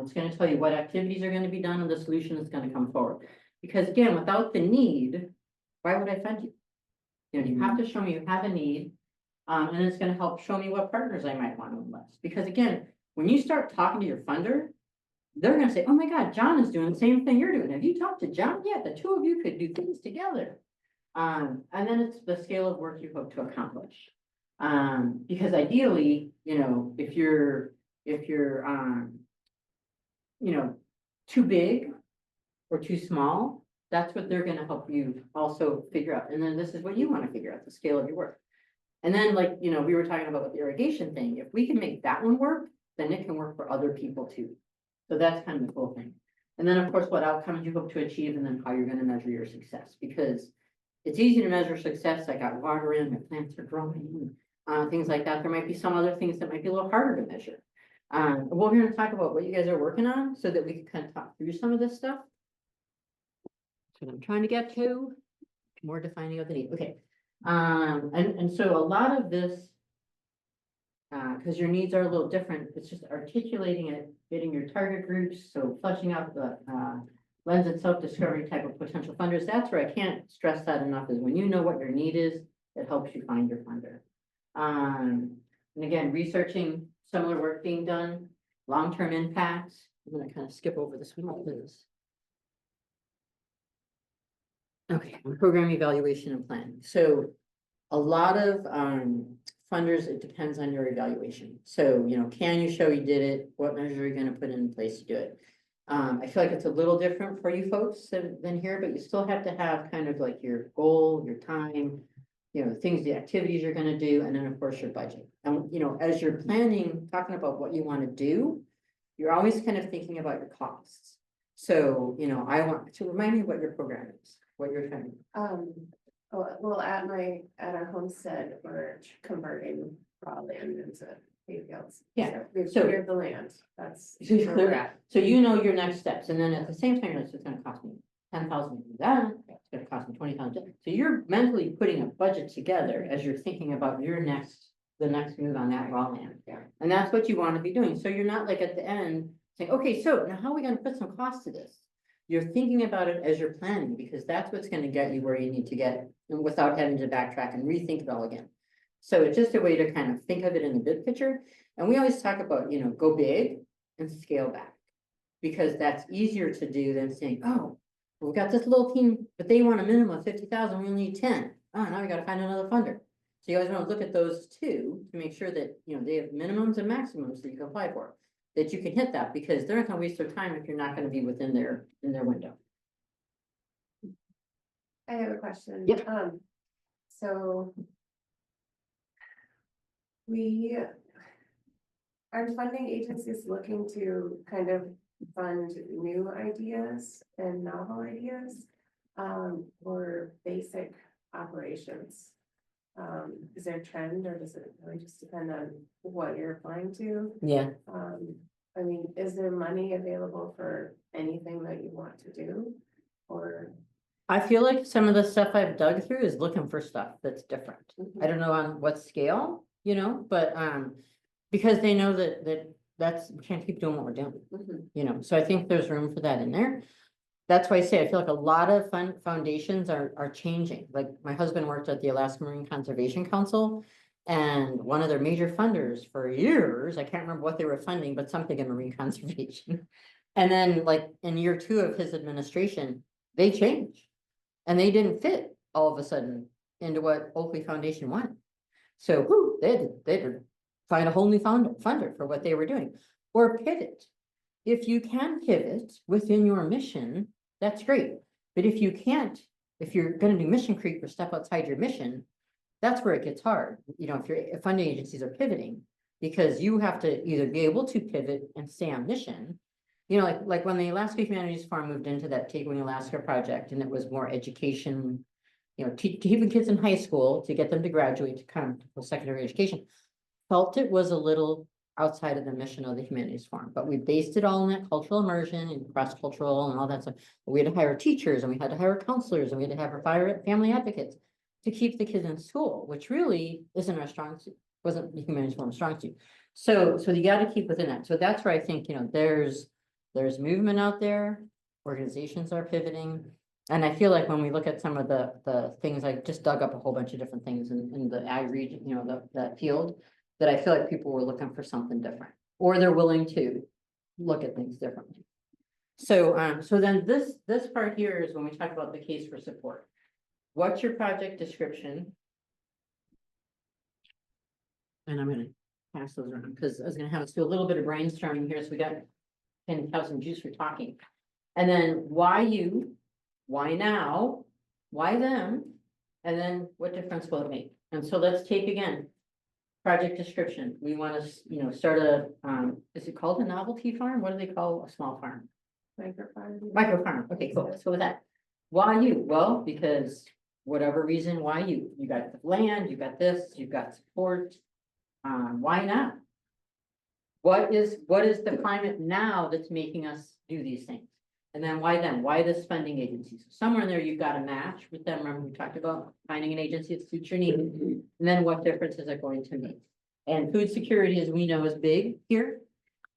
B: It's going to tell you what activities are going to be done and the solution is going to come forward. Because again, without the need, why would I fund you? You have to show me you have a need. And it's gonna help show me what partners I might want to enlist, because again, when you start talking to your funder, they're gonna say, oh my God, John is doing the same thing you're doing. Have you talked to John yet? The two of you could do things together. And then it's the scale of work you hope to accomplish. Because ideally, if you're, too big or too small, that's what they're gonna help you also figure out. And then this is what you wanna figure out, the scale of your work. And then we were talking about with the irrigation thing, if we can make that one work, then it can work for other people too. So that's kind of the cool thing. And then, of course, what outcomes you hope to achieve and then how you're gonna measure your success, because it's easy to measure success. I got water in, my plants are growing, things like that. There might be some other things that might be a little harder to measure. We're gonna talk about what you guys are working on so that we can kind of talk through some of this stuff. That's what I'm trying to get to. More defining of the need. Okay. And so a lot of this, because your needs are a little different, it's just articulating it, getting your target groups, so fleshing out the lends itself discovery type of potential funders. That's where I can't stress that enough, is when you know what your need is, it helps you find your funder. And again, researching similar work being done, long-term impacts. I'm gonna kind of skip over this one because. Okay, program evaluation and planning. So a lot of funders, it depends on your evaluation. So, can you show you did it? What measures are you going to put in place to do it? I feel like it's a little different for you folks than here, but you still have to have kind of like your goal, your time, things, the activities you're going to do, and then of course your budget. And, as you're planning, talking about what you want to do, you're always kind of thinking about your costs. So, I want to remind me what your program is, what you're trying to.
A: Well, at our homestead, we're converting raw land into hay fields.
B: Yeah,
A: So we've
B: so-
A: cleared the land, that's.
B: So you
A: where
B: clear
A: we're
B: that. So your next steps, and then at the same time, it's gonna cost me 10,000 to do that, it's gonna cost me 20,000. So you're mentally putting a budget together as you're thinking about the next move on that raw land.
A: Yeah.
B: And that's what you want to be doing. So you're not like at the end saying, okay, so now how are we gonna put some cost to this? You're thinking about it as you're planning, because that's what's gonna get you where you need to get, and without having to backtrack and rethink it all again. So it's just a way to kind of think of it in the big picture. And we always talk about, go big and scale back, because that's easier to do than saying, oh, we've got this little team, but they want a minimum of 50,000, we only need 10. Oh, now we gotta find another funder. So you always want to look at those two to make sure that, they have minimums and maximums that you can apply for, that you can hit that, because they're not gonna waste their time if you're not gonna be within their window.
A: I have a question.
B: Yep.
A: So. Are funding agencies looking to kind of fund new ideas and novel ideas? Or basic operations? Is there a trend, or does it really just depend on what you're applying to?
B: Yeah.
A: Is there money available for anything that you want to do? Or?
B: I feel like some of the stuff I've dug through is looking for stuff that's different. I don't know on what scale, but because they know that's, we can't keep doing what we're doing, so I think there's room for that in there. That's why I say I feel like a lot of foundations are changing. Like my husband worked at the Alaska Marine Conservation Council, and one of their major funders for years, I can't remember what they were funding, but something in marine conservation. And then like in year 2 of his administration, they changed. And they didn't fit all of a sudden into what Oakley Foundation wanted. So they had to find a whole new funder for what they were doing, or pivot. If you can pivot within your mission, that's great. But if you can't, if you're going to do mission creep or step outside your mission, that's where it gets hard. If funding agencies are pivoting, because you have to either be able to pivot and stay on mission. Like when the Alaska Humanities Farm moved into that Takeaway Alaska project, and it was more education, keeping kids in high school to get them to graduate to come to post-secondary education, felt it was a little outside of the mission of the Humanities Farm, but we based it all on that cultural immersion and cross-cultural and all that stuff. We had to hire teachers, and we had to hire counselors, and we had to have family advocates to keep the kids in school, which really isn't our strong suit, wasn't the Humanities Farm strong suit. So you got to keep within that. So that's where I think, there's movement out there, organizations are pivoting. And I feel like when we look at some of the things, I just dug up a whole bunch of different things in the ag region, you know, that field. That I feel like people were looking for something different, or they're willing to look at things differently. So, so then this part here is when we talk about the case for support. What's your project description? And I'm gonna pass those around, because I was gonna have us do a little bit of brainstorming here, so we got, can have some juice for talking. And then why you, why now, why them, and then what difference will it make? And so let's take again. Project description, we wanna, you know, start a, is it called a novelty farm? What do they call a small farm?
A: Microfarm.
B: Micro farm, okay, cool, let's go with that. Why you? Well, because whatever reason, why you? You got the land, you got this, you've got support. Why not? What is the climate now that's making us do these things? And then why them? Why this funding agency? So somewhere in there, you've got a match with them. Remember, we talked about finding an agency that suits your need. And then what difference is it going to make? And food security, as we know, is big here.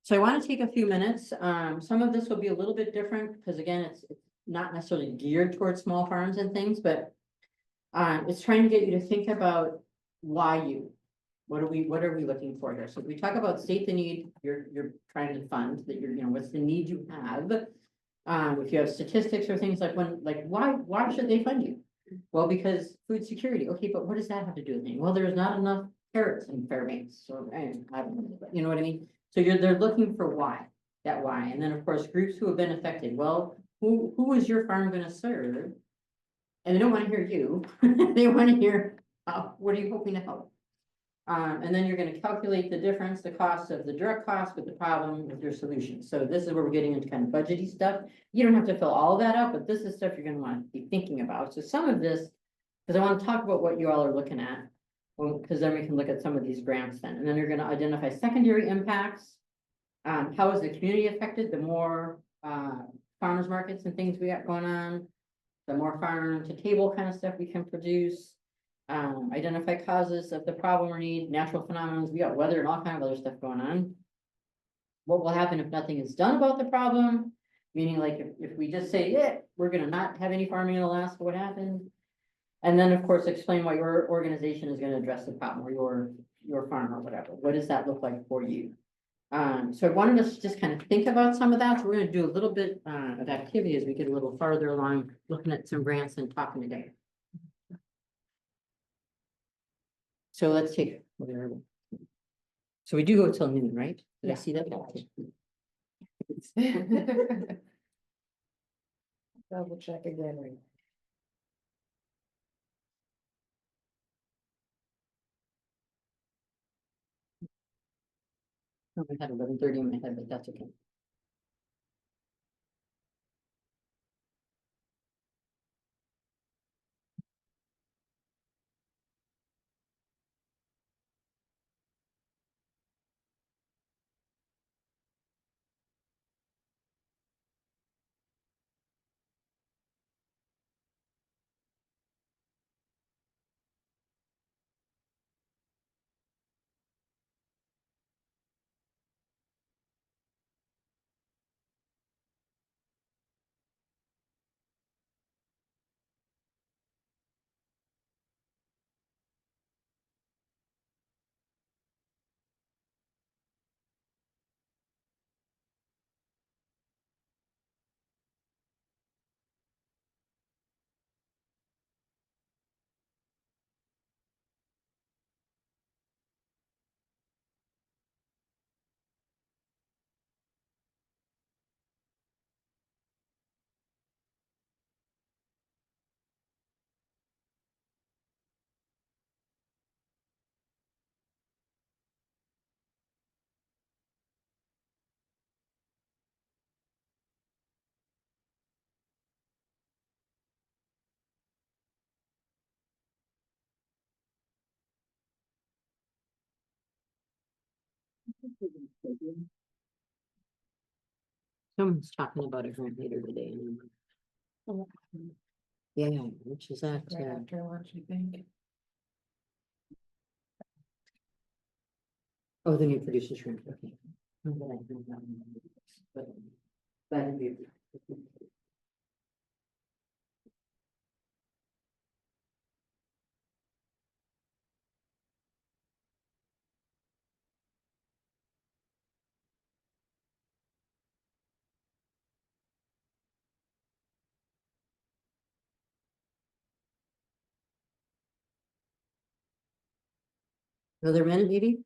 B: So I want to take a few minutes. Some of this will be a little bit different because again, it's not necessarily geared towards small farms and things, but it's trying to get you to think about why you. What are we looking for here? So if we talk about state the need, you're trying to fund that you know, what's the need you have? If you have statistics or things like why should they fund you? Well, because food security. Okay, but what does that have to do with anything? Well, there's not enough carrots in Fairbanks, so I don't know, but you know what I mean? So they're looking for why, that why. And then of course, groups who have been affected. Well, who is your farm gonna serve? And they don't want to hear you. They want to hear, what are you hoping to help? And then you're gonna calculate the difference, the cost of the direct cost with the problem with your solution. So this is where we're getting into kind of budgety stuff. You don't have to fill all that out, but this is stuff you're gonna want to be thinking about. So some of this, because I want to talk about what you all are looking at. Well, because then we can look at some of these grants then, and then you're gonna identify secondary impacts. How is the community affected? The more farmers markets and things we got going on, the more farm to table kind of stuff we can produce. Identify causes of the problem or need, natural phenomena, we got weather and all kind of other stuff going on. What will happen if nothing is done about the problem? Meaning like if we just say, yeah, we're gonna not have any farming in Alaska, what happened? And then of course, explain why your organization is gonna address the problem or your farm or whatever. What does that look like for you? So I wanted us to just kind of think about some of that. So we're gonna do a little bit of activity as we get a little farther along, looking at some grants and talking together. So let's take, so we do go till noon, right? Did I
C: Yeah.
B: see that?
C: Double check again. Right?
B: I had 11:30 in my head, but that's okay. Someone's talking about a grant later today. Yeah, which is that?
C: Right after lunch, I think.
B: Oh, the new producer shrimp, okay. But that'd be- Another minute, maybe?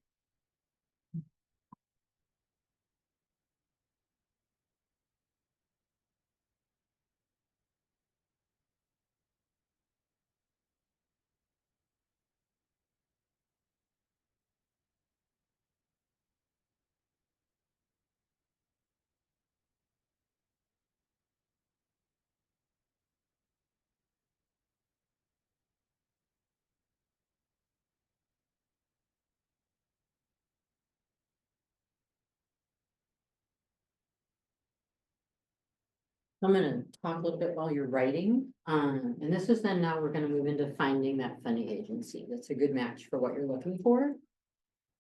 B: I'm gonna talk a little bit while you're writing, and this is then now we're gonna move into finding that funding agency. That's a good match for what you're looking for.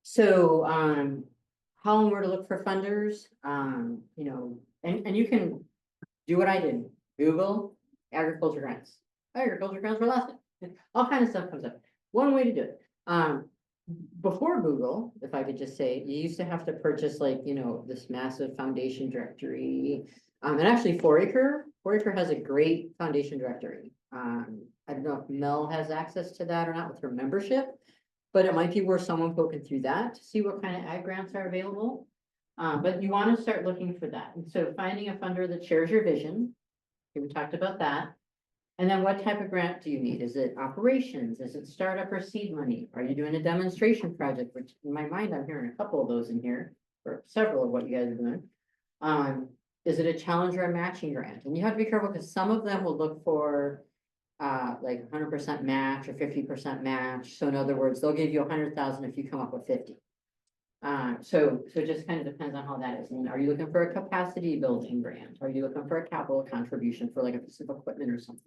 B: So, how and where to look for funders, you know, and you can do what I did, Google agriculture grants. Agriculture grants for last, all kind of stuff comes up. One way to do it. Before Google, if I could just say, you used to have to purchase like, you know, this massive foundation directory. And actually Foraker has a great foundation directory. I don't know if Mel has access to that or not with her membership, but it might be worth someone poking through that to see what kind of ag grants are available. But you want to start looking for that. And so finding a funder that shares your vision. We talked about that. And then what type of grant do you need? Is it operations? Is it startup or seed money? Are you doing a demonstration project? Which in my mind, I'm hearing a couple of those in here, or several of what you guys are doing. Is it a challenge or a matching grant? And you have to be careful because some of them will look for like 100% match or 50% match. So in other words, they'll give you 100,000 if you come up with 50. So it just kind of depends on how that is. And are you looking for a capacity building grant? Are you looking for a capital contribution for like a piece of equipment or something?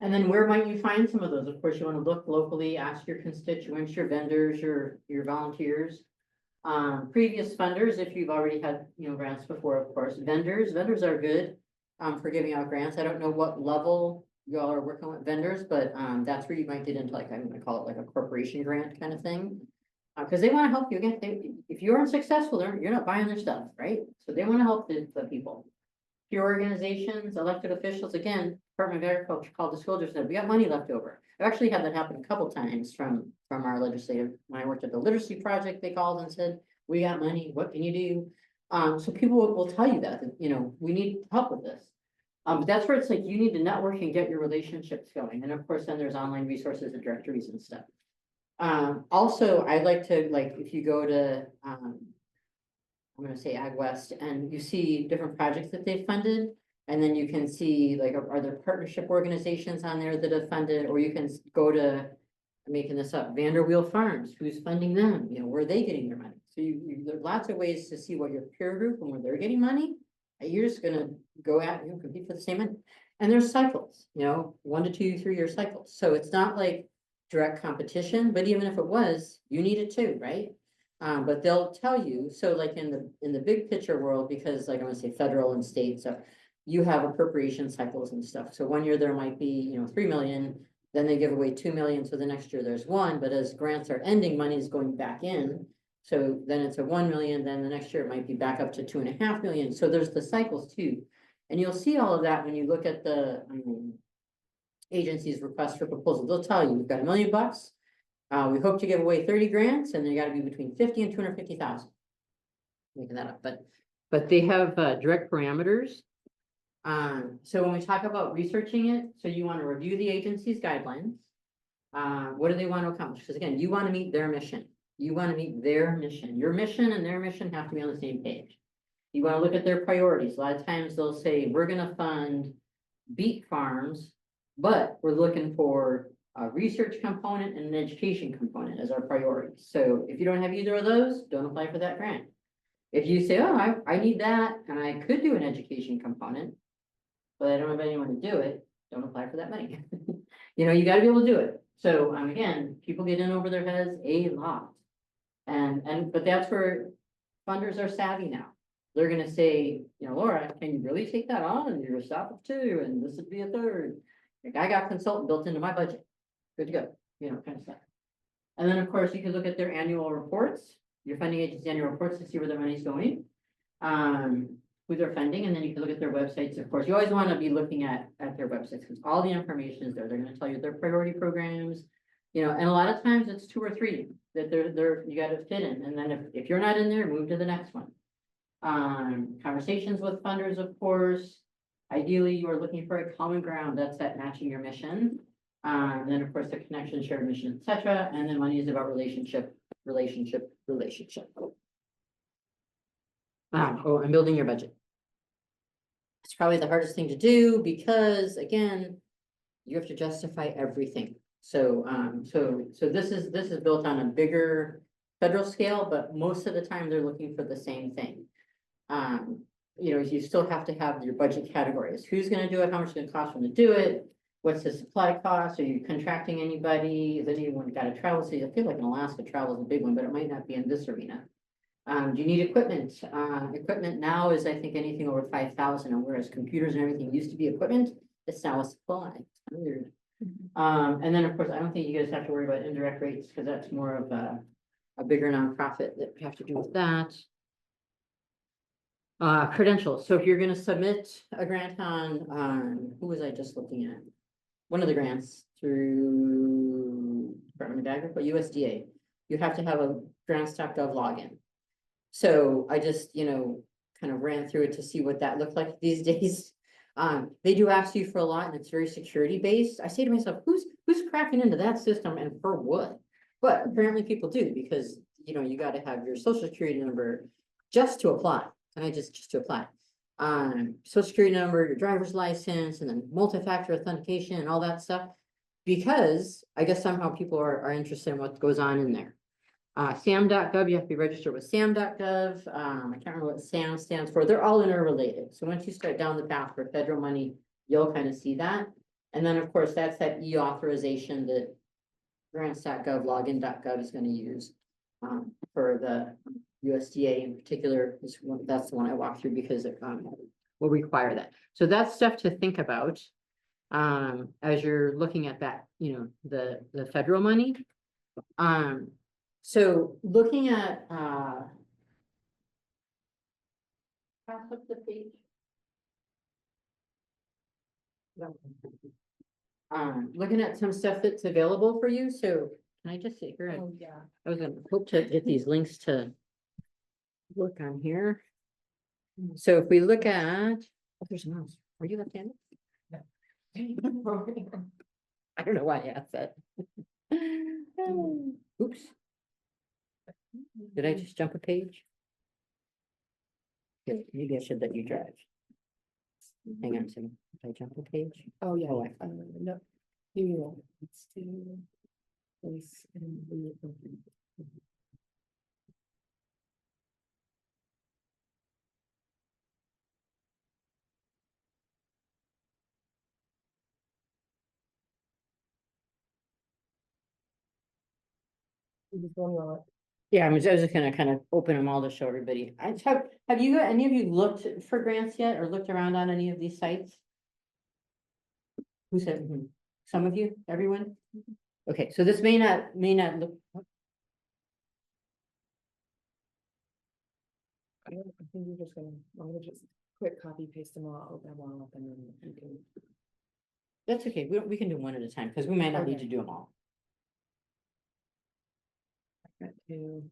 B: And then where might you find some of those? Of course, you want to look locally, ask your constituents, your vendors, your volunteers. Previous funders, if you've already had, you know, grants before, of course, vendors are good for giving out grants. I don't know what level y'all are working with vendors, but that's where you might get into like, I'm gonna call it like a corporation grant kind of thing. Because they want to help you again. If you're unsuccessful, you're not buying their stuff, right? So they want to help the people. Your organizations, elected officials, again, Department of Agriculture called the school district, said, we got money left over. I've actually had that happen a couple times from our legislative, when I worked at the literacy project, they called and said, we got money, what can you do? So people will tell you that, you know, we need help with this. But that's where it's like, you need to network and get your relationships going. And of course, then there's online resources and directories and stuff. Also, I'd like to, like, if you go to, I'm gonna say Ag West, and you see different projects that they've funded. And then you can see, like, are there partnership organizations on there that have funded, or you can go to, I'm making this up, Vanderweel Farms, who's funding them, you know, where are they getting their money? So there's lots of ways to see what your peer group and where they're getting money. And you're just gonna go out and compete for the same money. And there's cycles, you know, 1 to 2, 3 year cycles. So it's not like direct competition, but even if it was, you need it too, right? But they'll tell you, so like in the big picture world, because like I'm gonna say federal and state, so you have appropriation cycles and stuff. So 1 year there might be, you know, 3 million, then they give away 2 million. So the next year there's 1, but as grants are ending, money is going back in. So then it's a 1 million, then the next year it might be back up to 2.5 million. So there's the cycles too. And you'll see all of that when you look at the agency's request for proposal. They'll tell you, we've got $1 million. We hope to give away 30 grants, and they got to be between 50 and 250,000. Making that up, but they have direct parameters. So when we talk about researching it, so you want to review the agency's guidelines. What do they want to accomplish? Because again, you want to meet their mission. You want to meet their mission. Your mission and their mission have to be on the same page. You want to look at their priorities. A lot of times they'll say, we're going to fund beet farms, but we're looking for a research component and an education component as our priorities. So if you don't have either of those, don't apply for that grant. If you say, oh, I need that, and I could do an education component, but I don't have anyone to do it, don't apply for that money. You know, you gotta be able to do it. So, again, people get in over their heads a lot. But that's where funders are savvy now. They're gonna say, you know, Laura, can you really take that on? And you're a staff of 2, and this would be a 3rd. Like, I got consultant built into my budget. Good to go, you know, kind of stuff. And then, of course, you can look at their annual reports, your funding agency annual reports to see where their money's going. Who they're funding, and then you can look at their websites. Of course, you always want to be looking at their websites because all the information is there. They're going to tell you their priority programs, You know, and a lot of times it's 2 or 3 that you gotta fit in, and then if you're not in there, move to the next one. Conversations with funders, of course. Ideally, you are looking for a common ground, that's that matching your mission. And then, of course, the connection, shared mission, et cetera, and then money is about relationship. And building your budget. It's probably the hardest thing to do because, again, you have to justify everything. So this is built on a bigger federal scale, but most of the time they're looking for the same thing. You know, you still have to have your budget categories. Who's gonna do it? How much it's gonna cost them to do it? What's the supply cost? Are you contracting anybody? Is anyone got to travel? So I feel like in Alaska, travel is a big one, but it might not be in this arena. Do you need equipment? Equipment now is, I think, anything over 5,000, and whereas computers and everything used to be equipment, it's now a supply. It's weird. And then, of course, I don't think you guys have to worry about indirect rates, because that's more of a bigger nonprofit that have to do with that. Credentials. So if you're gonna submit a grant on, who was I just looking at? One of the grants through Department of Agriculture, USDA, you have to have a grants.gov login. So I just, you know, kind of ran through it to see what that looked like these days. They do ask you for a lot, and it's very security based. I say to myself, who's cracking into that system and for what? But apparently people do, because, you know, you got to have your social security number just to apply. And I just to apply. Social security number, your driver's license, and then multi-factor authentication and all that stuff. Because I guess somehow people are interested in what goes on in there. SAM.gov, you have to be registered with SAM.gov. I can't remember what SAM stands for. They're all interrelated. So once you start down the path for federal money, you'll kind of see that. And then, of course, that's that e-authorization that grants.gov, login.gov is going to use for the USDA in particular. That's the one I walked through because it will require that. So that's stuff to think about as you're looking at that, you know, the federal money. So looking at pass up the page. Looking at some stuff that's available for you. So can I just sit here?
C: Oh, yeah.
B: I was gonna hope to get these links to work on here. So if we look at, oh, there's a mouse. Are you left-handed? I don't know why I asked that. Oops. Did I just jump a page? Here, maybe I should let you drive. Hang on a second. Did I jump a page?
C: Oh, yeah.
B: Oh,
C: No. You will. It's to place and
B: Yeah, I was just gonna kind of open them all to show everybody. Have you, any of you looked for grants yet or looked around on any of these sites? Who said, mhm? Some of you, everyone? Okay, so this may not look,
C: I think you're just gonna, I'm gonna just quick copy paste them all, open them all up, and then you can.
B: that's okay. We can do one at a time because we might not need
C: Okay.
B: to do them all.
C: Got to.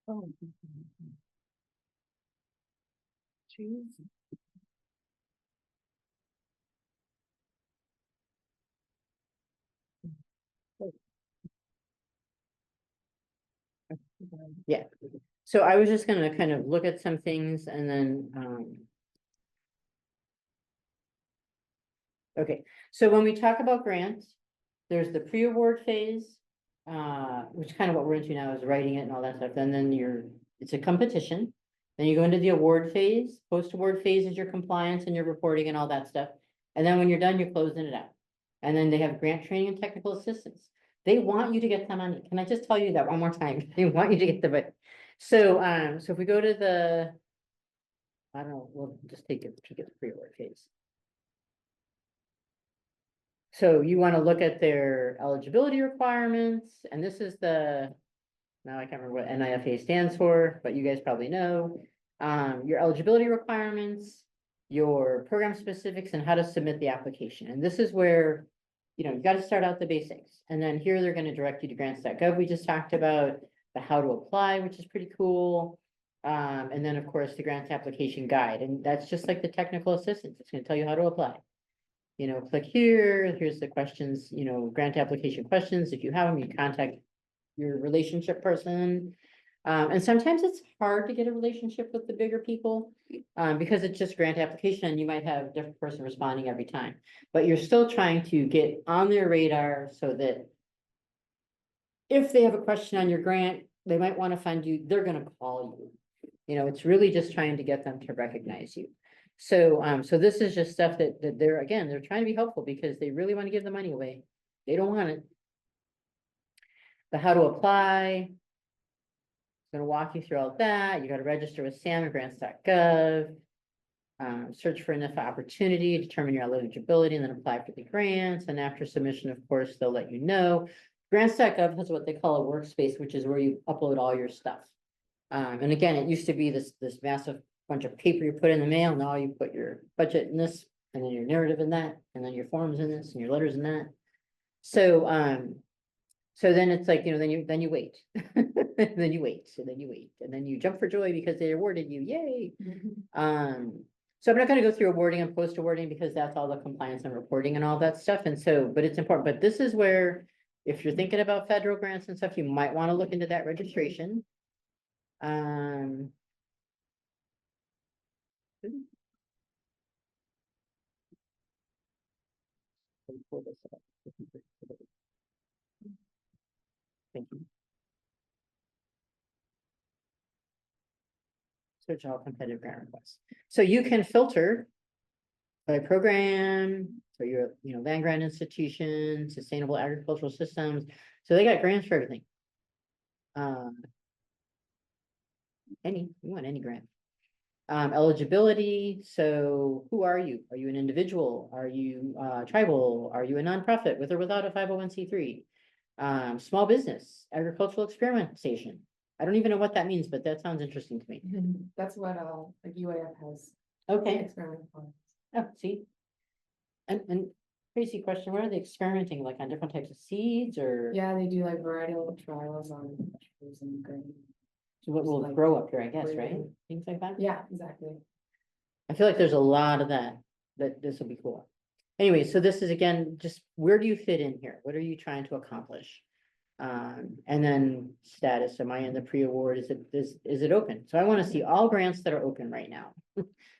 C: Oh. Choose.
B: Yeah, so I was just gonna kind of look at some things and then, okay, so when we talk about grants, there's the pre-award phase, which kind of what we're into now is writing it and all that stuff, and then it's a competition. Then you go into the award phase, post-award phase is your compliance and your reporting and all that stuff. And then when you're done, you're closing it out. And then they have grant training and technical assistance. They want you to get the money. Can I just tell you that one more time? They want you to get the money. So, so if we go to the, I don't know, we'll just take it the pre-award phase. So you want to look at their eligibility requirements, and this is the Now I can't remember what NIFA stands for, but you guys probably know. Your eligibility requirements, your program specifics, and how to submit the application. And this is where, you know, you got to start out the basics. And then here they're going to direct you to grants.gov. We just talked about the how to apply, which is pretty cool. And then, of course, the grants application guide. And that's just like the technical assistance. It's going to tell you how to apply. You know, click here, here's the questions, you know, grant application questions. If you have them, you contact your relationship person. And sometimes it's hard to get a relationship with the bigger people, because it's just grant application and you might have a different person responding every time. But you're still trying to get on their radar so that if they have a question on your grant, they might want to find you, they're gonna call you. You know, it's really just trying to get them to recognize you. So, so this is just stuff that they're, again, they're trying to be helpful because they really want to give the money away. They don't want it. The how to apply. Gonna walk you through all that. You gotta register with SAM and grants.gov. Search for enough opportunity, determine your eligibility, and then apply for the grants. And after submission, of course, they'll let you know. Grants.gov has what they call a workspace, which is where you upload all your stuff. And again, it used to be this massive bunch of paper you put in the mail. Now you put your budget in this, and then your narrative in that, and then your forms in this, and your letters in that. So, so then it's like, you know, then you wait, and then you wait, and then you wait, and then you jump for joy because they awarded you, yay. So I'm not gonna go through awarding and post awarding because that's all the compliance and reporting and all that stuff. And so, but it's important, but this is where, if you're thinking about federal grants and stuff, you might want to look into that registration. Let me pull this up. Thank you. Search all competitive grant requests. So you can filter by program, so your, you know, land grant institution, sustainable agricultural systems. So they got grants for everything. You want any grant. Eligibility, so who are you? Are you an individual? Are you tribal? Are you a nonprofit with or without a 501c3? Small business, agricultural experimentation. I don't even know what that means, but that sounds interesting to me.
C: That's what, like UAF has.
B: Okay,
C: Experimental farms.
B: oh, see? And crazy question, what are they experimenting, like on different types of seeds or?
C: Yeah, they do like varietal trials on vegetables and grain.
B: So what will
C: like
B: grow up here, I guess, right?
C: breeding.
B: Things like that?
C: Yeah, exactly.
B: I feel like there's a lot of that this will be cool. Anyway, so this is again, just where do you fit in here? What are you trying to accomplish? And then status, am I in the pre-award? Is it open? So I want to see all grants that are open right now.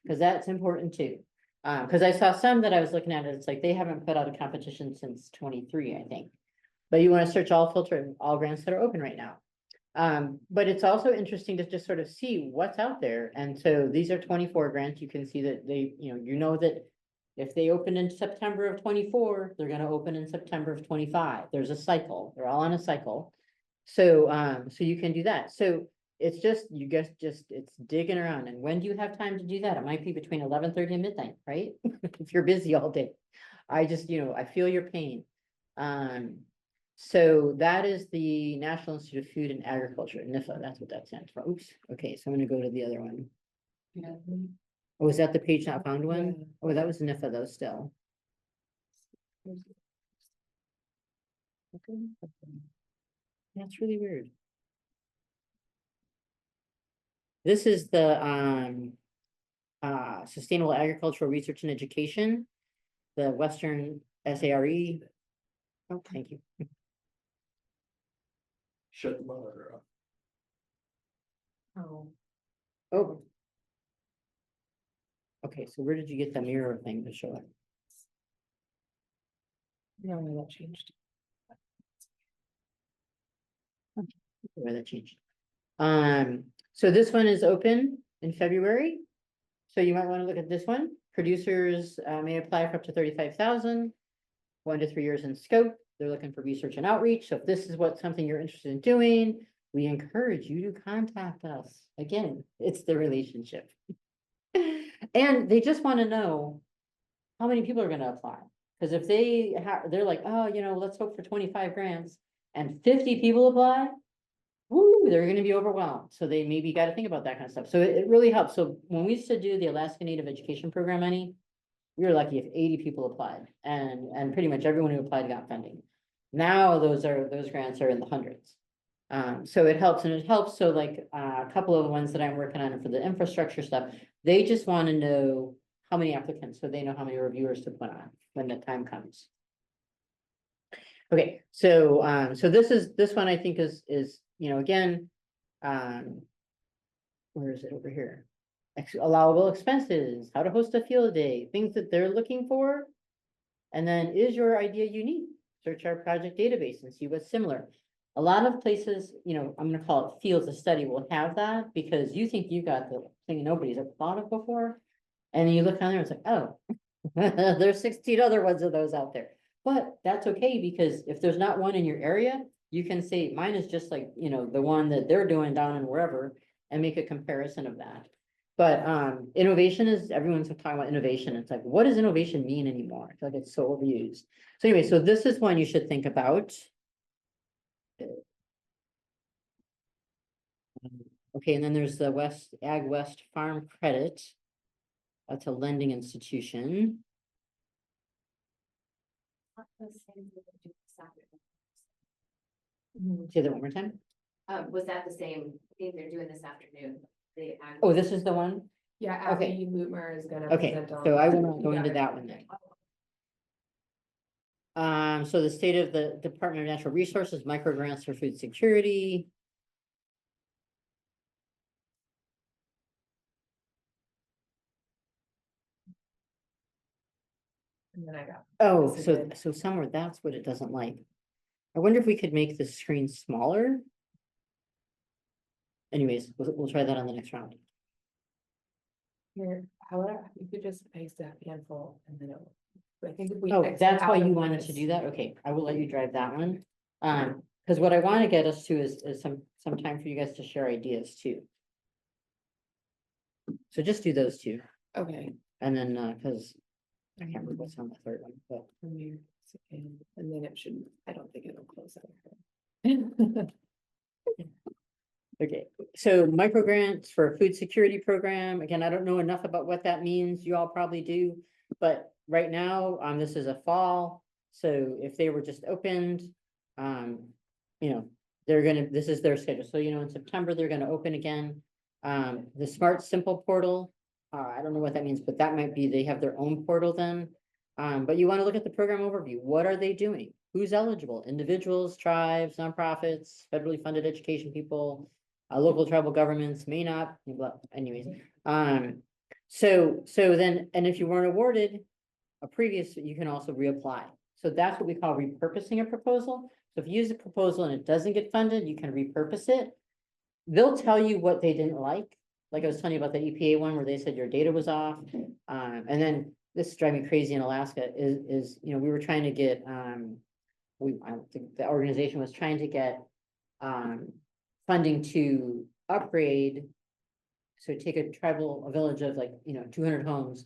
B: Because that's important too. Because I saw some that I was looking at, it's like they haven't put out a competition since 23, I think. But you want to search all filter, all grants that are open right now. But it's also interesting to just sort of see what's out there. And so these are 24 grants. You can see that they, you know that if they open in September of 24, they're gonna open in September of 25. There's a cycle. They're all on a cycle. So, so you can do that. So it's just, you guys it's digging around. And when do you have time to do that? It might be between 11:30 and midnight, right? If you're busy all day. I just, I feel your pain. So that is the National Institute of Food and Agriculture, NIFA, that's what that stands for. Oops, okay, so I'm gonna go to the other one.
C: Yeah.
B: Oh, is that the page not found one?
C: Yeah.
B: Oh, that was NIFA though, still. Okay. That's really weird. This is the Sustainable Agricultural Research and Education, the Western SARE. Oh, thank you.
D: Shut the monitor off.
C: Oh.
B: Oh. Okay, so where did you get the mirror thing to show it?
C: No, that changed.
B: Where that changed. So this one is open in February. So you might want to look at this one. Producers may apply for up to 35,000, 1 to 3 years in scope. They're looking for research and outreach. So if this is something you're interested in doing, we encourage you to contact us. Again, it's the relationship. And they just want to know how many people are going to apply. Because if they're like, oh, let's hope for 25 grants and 50 people apply. Woo, woo, they're gonna be overwhelmed. So they maybe gotta think about that kind of stuff. So it really helps. So when we used to do the Alaska Native Education Program money, we were lucky if 80 people applied and pretty much everyone who applied got funding. Now those grants are in the hundreds. So it helps, and it helps. So like a couple of the ones that I'm working on for the infrastructure stuff, they just want to know how many applicants, so they know how many reviewers to put on when the time comes. Okay, so so this one I think is again, where is it over here? Allowable expenses, how to host a field day, things that they're looking for. And then is your idea unique? Search our project database and see what's similar. A lot of places, I'm gonna call it fields of study will have that because you think you got the thing nobody's ever thought of before. And then you look down there, it's like, oh, there's 16 other ones of those out there. But that's okay, because if there's not one in your area, you can say mine is just like, the one that they're doing down in wherever, and make a comparison of that. But innovation is, everyone's talking about innovation. It's like, what does innovation mean anymore? I feel like it's so overused. So anyway, so this is one you should think about. Okay, and then there's the Ag West Farm Credit. That's a lending institution. Say that one more time.
G: Was that the same thing they're doing this afternoon?
B: Oh, this is the one?
C: Yeah,
B: Okay.
C: Abby Lutmer is gonna
B: Okay,
C: present on.
B: so I will not go
C: Yeah.
B: into that one then. So the state of the Department of Natural Resources, micro grants for food security.
C: And then I got.
B: Oh,
C: Yes, it
B: so,
C: did.
B: so somewhere that's what it doesn't like. I wonder if we could make the screen smaller. Anyways, we'll try that on the next round.
C: Here, however, you could just paste that handful and then it'll. I think if we.
B: Oh,
C: exit
B: that's why
C: out of
B: you wanted to
C: this-
B: do that? Okay, I will let you drive that one. Because what I want to get us to is some time for you guys to share ideas too. So just do those two,
C: Okay.
B: and then, because I can't remember what's on the third one, but.
C: From here, and then it should, I don't think it'll close out.
B: Okay, so micro grants for food security program. Again, I don't know enough about what that means. You all probably do. But right now, this is a fall. So if they were just opened, this is their schedule. So, in September, they're gonna open again. The Smart Simple portal, I don't know what that means, but that might be, they have their own portal then. But you want to look at the program overview. What are they doing? Who's eligible? Individuals, tribes, nonprofits, federally funded education people, local tribal governments may not, anyways. So then, and if you weren't awarded a previous, you can also reapply. So that's what we call repurposing a proposal. So if you use a proposal and it doesn't get funded, you can repurpose it. They'll tell you what they didn't like. Like I was telling you about the EPA one where they said your data was off. And then this is driving me crazy in Alaska is, we were trying to get, I don't think the organization was trying to get, funding to upgrade. So take a village of 200 homes.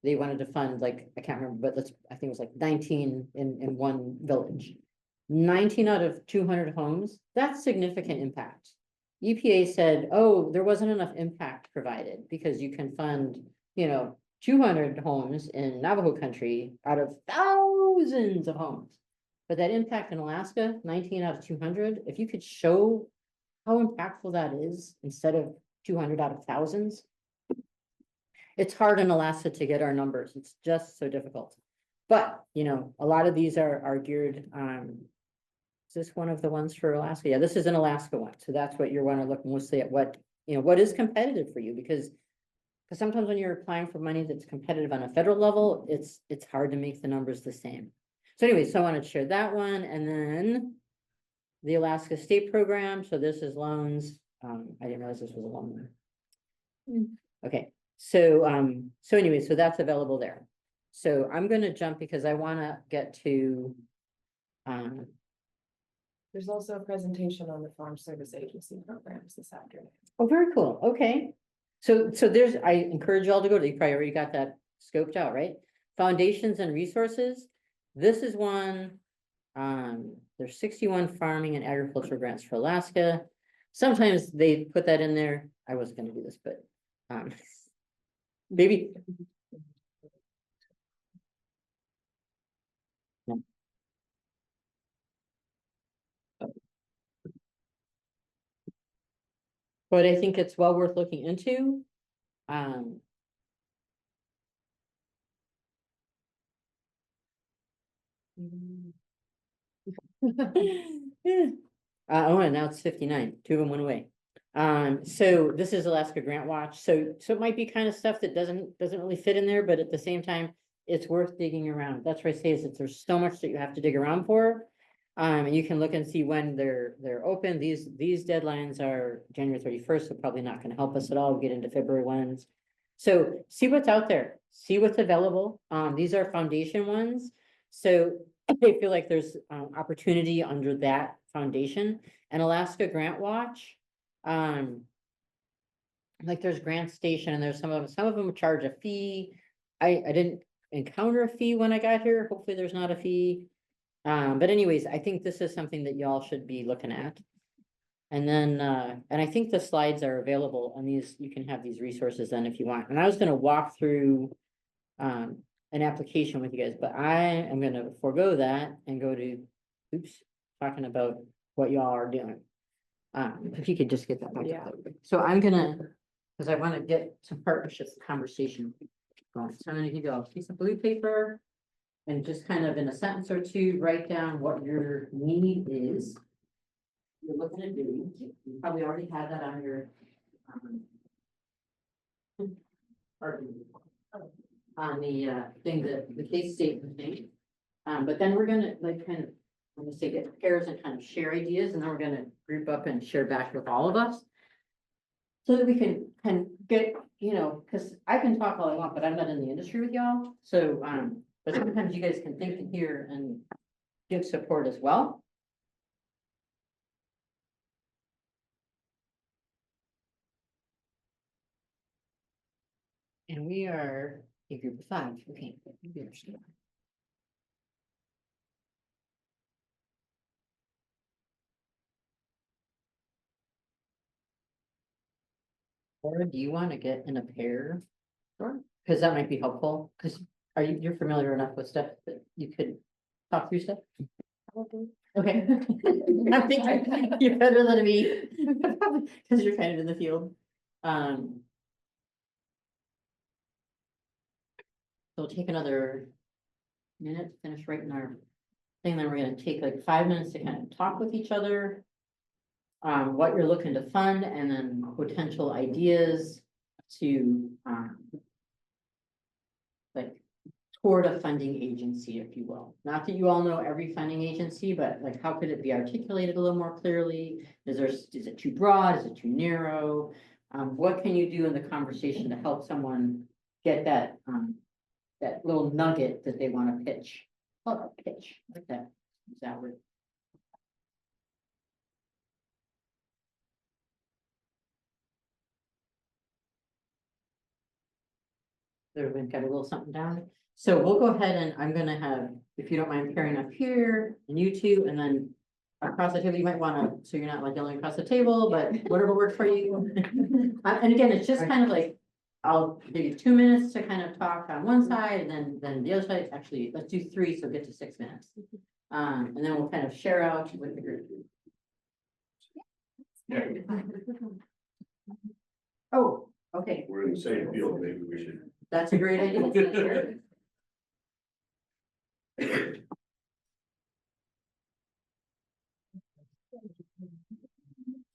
B: They wanted to fund I can't remember, but I think it was 19 in one village. 19 out of 200 homes, that's significant impact. EPA said, oh, there wasn't enough impact provided because you can fund, 200 homes in Navajo country out of thousands of homes. But that impact in Alaska, 19 out of 200, if you could show how impactful that is instead of 200 out of thousands. It's hard in Alaska to get our numbers. It's just so difficult. But, a lot of these are geared, is this one of the ones for Alaska? Yeah, this is an Alaska one. So that's what you want to look mostly at what is competitive for you because sometimes when you're applying for money that's competitive on a federal level, it's hard to make the numbers the same. So anyway, so I wanted to share that one and then the Alaska State Program. So this is loans. I didn't realize this was a loan. Okay, so anyway, so that's available there. So I'm going to jump because I want to get to
C: There's also a presentation on the Farm Service Agency programs this afternoon.
B: oh, very cool. Okay. So I encourage you all to go to, you probably already got that scoped out, right? Foundations and resources. This is one, there's 61 farming and agriculture grants for Alaska. sometimes they put that in there. I wasn't gonna do this, but, maybe. Yeah. But I think it's well worth looking into. Um. Yeah. Oh, and now it's 59. Two of them went away. So this is Alaska Grant Watch, so it might be kind of stuff that doesn't really fit in there, but at the same time, it's worth digging around. That's what I say is that there's so much that you have to dig around for. And you can look and see when they're open. These deadlines are January 31st, so probably not gonna help us at all. We'll get into February ones. So see what's out there, see what's available. These are foundation ones. So I feel like there's opportunity under that foundation. And Alaska Grant Watch, like there's Grant Station and there's some of them charge a fee. I didn't encounter a fee when I got here. Hopefully there's not a fee. But anyways, I think this is something that y'all should be looking at. And then, and I think the slides are available on these, you can have these resources then if you want. And I was gonna walk through an application with you guys, but I am gonna forego that and go to, oops, talking about what y'all are doing. If you could just get that back
C: Yeah.
B: up. So I'm gonna, because I want to get some partnerships conversation going. So I'm gonna give you a piece of blue paper and just kind of in a sentence or two, write down what your need is. You're looking at doing, you probably already had that on your pardon me, on the thing that the case statement thing. But then we're gonna like kind of, I'm gonna say get pairs and kind of share ideas, and then we're gonna group up and share back with all of us. So that we can get, you know, because I can talk all I want, but I'm not in the industry with y'all. So but sometimes you guys can think and hear and give support as well. And we are a group of 5. Okay. Or do you want to get in a pair? Sure. Because that might be helpful, because you're familiar enough with stuff that you could talk through stuff? Okay. I think you're better than me, because you're kind of in the field. So we'll take another minute, finish writing our thing, then we're gonna take like 5 minutes to kind of talk with each other. What you're looking to fund, and then potential ideas to, like, toward a funding agency, if you will. Not that you all know every funding agency, but like, how could it be articulated a little more clearly? Is it too broad? Is it too narrow? What can you do in the conversation to help someone get that, that little nugget that they want to pitch? Oh, pitch, like that, is that word? Everyone got a little something down. So we'll go ahead and I'm gonna have, if you don't mind pairing up here and you two, and then across the table, you might wanna, so you're not like yelling across the table, but whatever works for you. And again, it's just kind of like, I'll give you 2 minutes to kind of talk on one side, and then the other side. Actually, let's do 3, so get to 6 minutes. And then we'll kind of share out with the group. Oh, okay,
E: We're in the same field, maybe we should.
B: that's a great idea.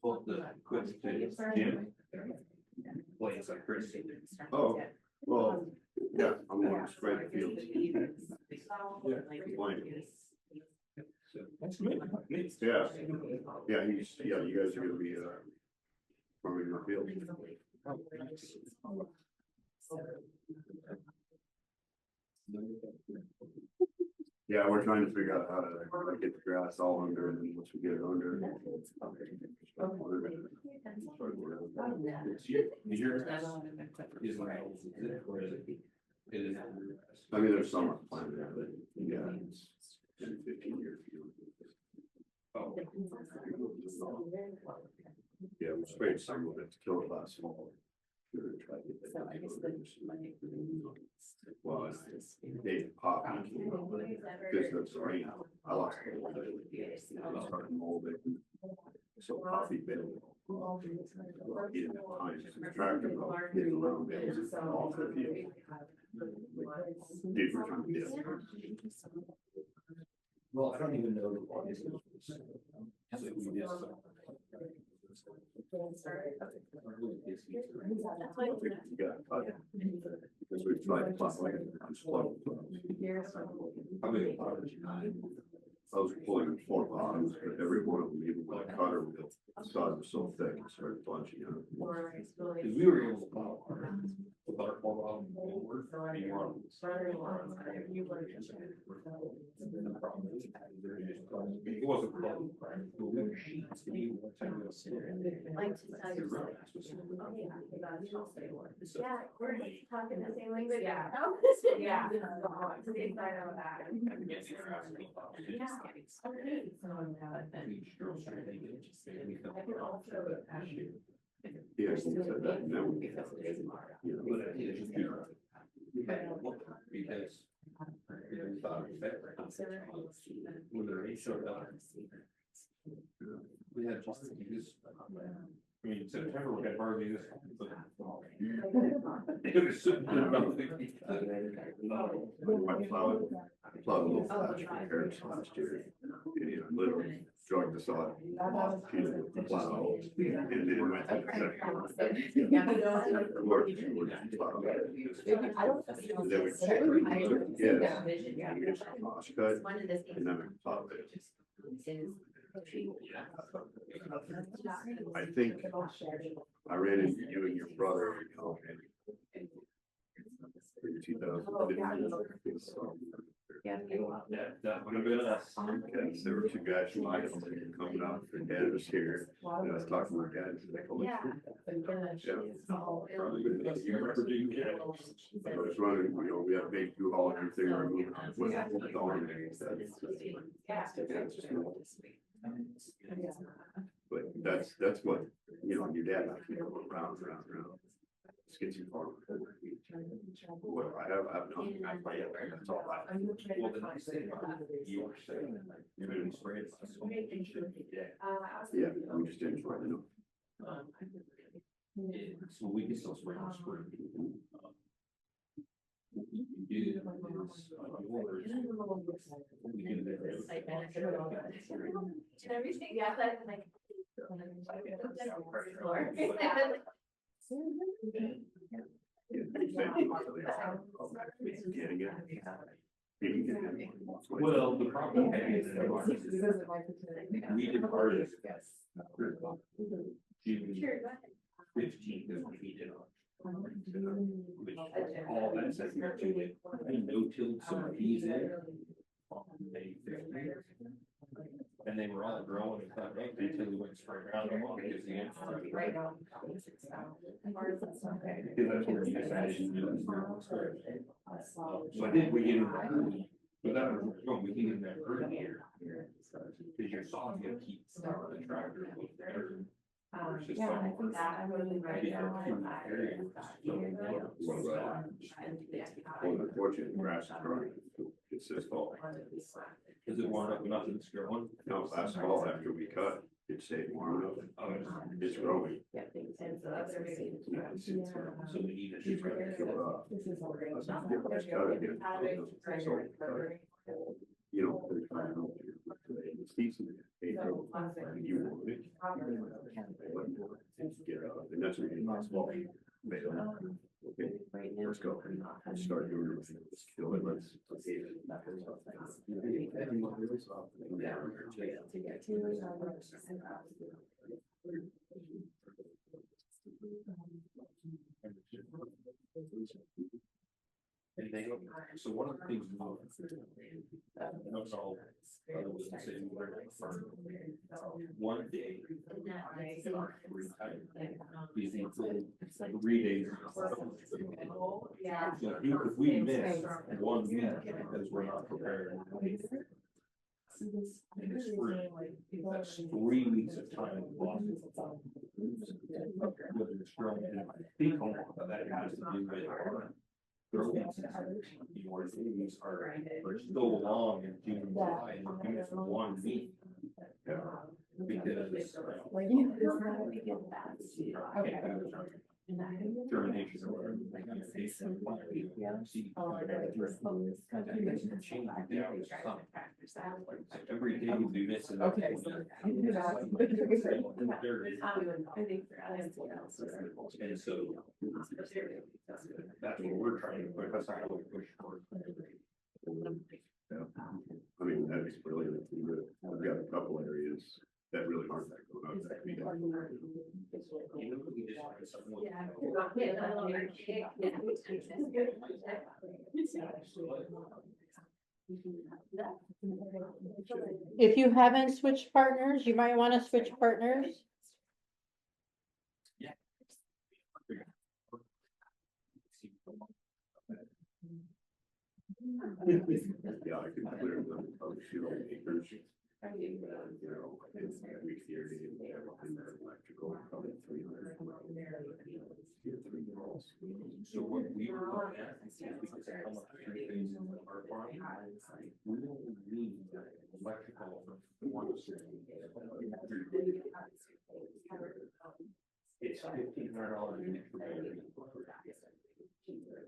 D: Well, the quick thing is, Jim. Well, it's like Chris.
E: Oh, well, yeah, I'm gonna spread the field.
D: That's me.
E: Yeah, yeah, you guys are gonna be, farming our field. Yeah, we're trying to figure out how to get the grass all under, and then once we get it under. I mean, there's some planted, but yeah, it's 10, 15 year field. Yeah, we sprayed some of it to kill it last fall.
A: So I guess
E: Well, they pop. Because that's the rain, I lost it. It started molding. So coffee bed. He didn't have time to tractor, get around it, all the view. Deeper from this.
D: Well, I don't even know what is.
E: Because we've tried to pop like I was pulling 4 bottoms, but every one of them, even with a cutter, the sides were so thick, it started bunching out.
D: Cause we were able to plow with our 4 bottom. It wasn't.
G: Like to tell yourself. Yeah, we're talking the same language. Yeah. Yeah. Yeah.
E: Yeah, he said that, and then we, you know,
D: Because. When the rain showed up. We had just use. I mean, September, we had hardly this. It was sitting there about 50.
E: I plowed a little flash for Paris last year. You know, literally drug the sod. Plow. And then went to the second. And then we checked. Yeah. And we just cross cut, and then we plowed it. I think I ran into you and your brother, you know, in 2015.
D: Yeah, that would have been us.
E: Yes, there were 2 guys from Idaho coming out, their dad was here, and I was talking to my dad, and they told me.
D: Probably would have been. You remember doing that?
E: I was running, you know, we had a big U-Haul and everything, we're moving on with the arm and but that's what, you know, your dad likes to go around. Just gets you far. Well, I have nothing, that's all I have.
D: Well, the nice thing about it, you were saying, you're gonna spray it.
E: Yeah, I'm just enjoying it.
D: So we can still spray the spring.
G: Everything, yeah, like.
D: Well, the problem is. We did ours. June 15th is when he did ours. Which all that says here too, no tilled some peas in. On May 15th. And they were all growing and stuff, until we went spray around them all, because the ants were.
A: Right now.
D: Because that's what you decided to do. So I think we get in that early, but that was, when we get in that early. Because your saw's gonna keep the tractor.
A: Yeah, I think that I'm really right now.
E: Well, unfortunately, grass is growing, it's this fall.
D: Is it warm up enough that it's growing?
E: No, last fall after we cut, it stayed warm enough, it's growing.
F: And so that's everything.
D: So we need to.
E: She's got to kill it off. Let's cut it again. So, you know, it's decent. You want it. Get out, and that's what you last fall. Okay, let's go. Let's start doing it. Let's kill it. Let's.
D: Anything? So one of the things. That's all. One day. We think 3 days.
F: Yeah.
D: So if we miss 1 week because we're not prepared. in the spring. That's 3 weeks of time. Whether it's growing in my feet home, but that has to do with our growing season. Your babies are so long in June and July, and we're doing it for 1 week. Because. Termination or whatever. Every day you do this. And
C: Okay.
D: And so. That's what we're trying to push, that's not what we push for.
E: Yeah. I mean, that's brilliant. I've got a couple areas that really aren't that good.
D: Even if we just find someone.
B: If you haven't switched partners, you might want to switch partners.
E: Yeah, I could clear them, shoot all acres. You know, it's every theory and everything, electrical, probably 300.
D: So what we were looking at is because of how much tree phases in our farm, we only need electrical for one city. It's $1,500 an extra battery. The equipment is good.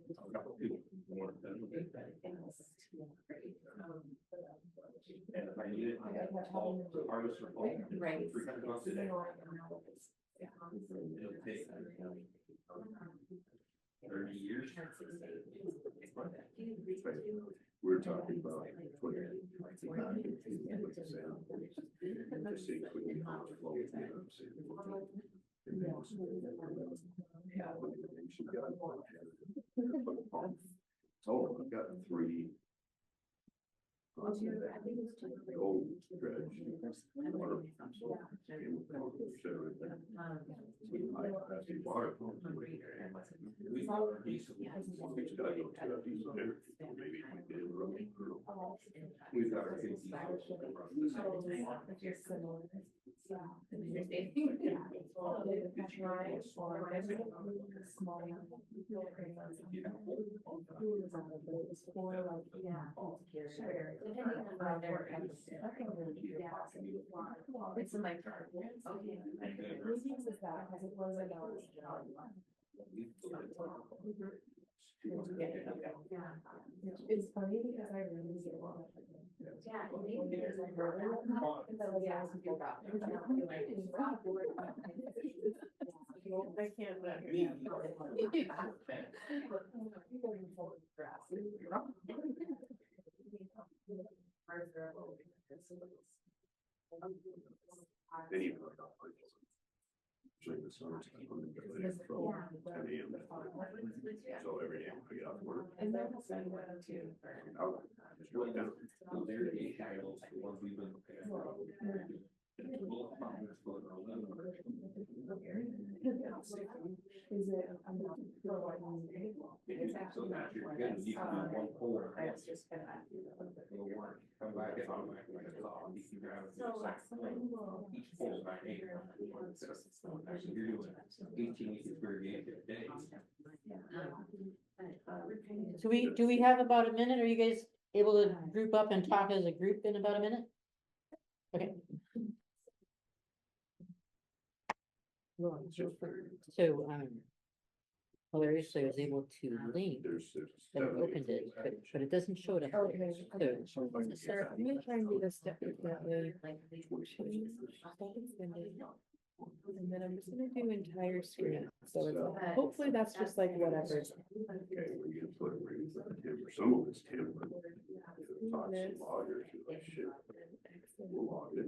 D: A couple people more than and if I need it, all the harvest or all,
G: Right.
D: $300 a day. It'll take 30 years.
E: We're talking about 20. Just see if we can flow it, you know, see if we can- Oh, I've got 3. Gold dredge. Water. High capacity water.
D: We are diesel.
E: It's gotta go to a diesel generator. Maybe we did run it through.
D: We've got our 50.
G: It's in my car.
C: It's funny because I really get a lot of. I can't.
E: And even like I'll play this. Usually the summer's from 10 a.m. to 5. So every day when I get off work,
A: And then we'll send one too.
E: I'll just go down.
D: Those irrigation wells, the ones we've been looking at.
C: Is it?
D: So now you're gonna need to do one pole.
A: It's just gonna.
D: It'll work. Come back and I'm like, it's off. You can grab it. Each pole's about 8. So you're doing 18 inches of irrigation a day.
B: Do we have about a minute? Are you guys able to group up and talk as a group in about a minute? Okay. So, hilariously, I was able to link
E: There's
B: and it opened it, but it doesn't show it up.
C: Okay.
B: So,
C: Sarah, I'm gonna try and do this step differently. And then I'm just gonna do entire screen, so it's, hopefully that's just like whatever.
E: Okay, we're gonna put it where you put the timber. Some of it's timber. Talk to loggers, you're like, shit. We'll log it.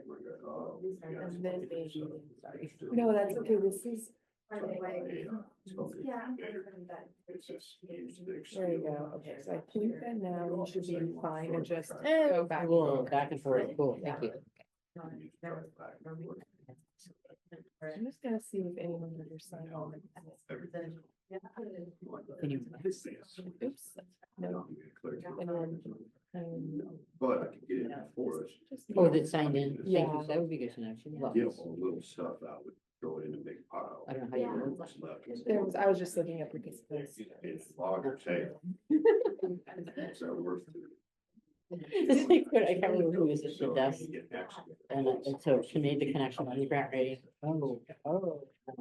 E: We're good. Oh, yeah.
C: And then maybe, no, that's okay, this is,
E: It's just huge, big
C: there you
E: steel.
C: go, okay, so I think that now we should be fine and just go back.
B: Cool, back and forth, cool, thank you.
C: I'm just gonna see if anyone ever signed on. Oops. No. And then,
E: But I could get it for us.
B: Oh, that signed in. Thank you.
C: Yeah.
B: That would be good to know. Actually. Well,
E: Get all the little stuff out, would throw it in a big pile.
B: I don't know how you word that.
E: What's left is-
C: There was, I was just looking at participants.
E: It's logger tail. Is that worth it?
B: It's like, what- I can't remember who was at the
E: So
B: desk.
E: you get extra.
B: And so she made the connection on the grant rating. Oh,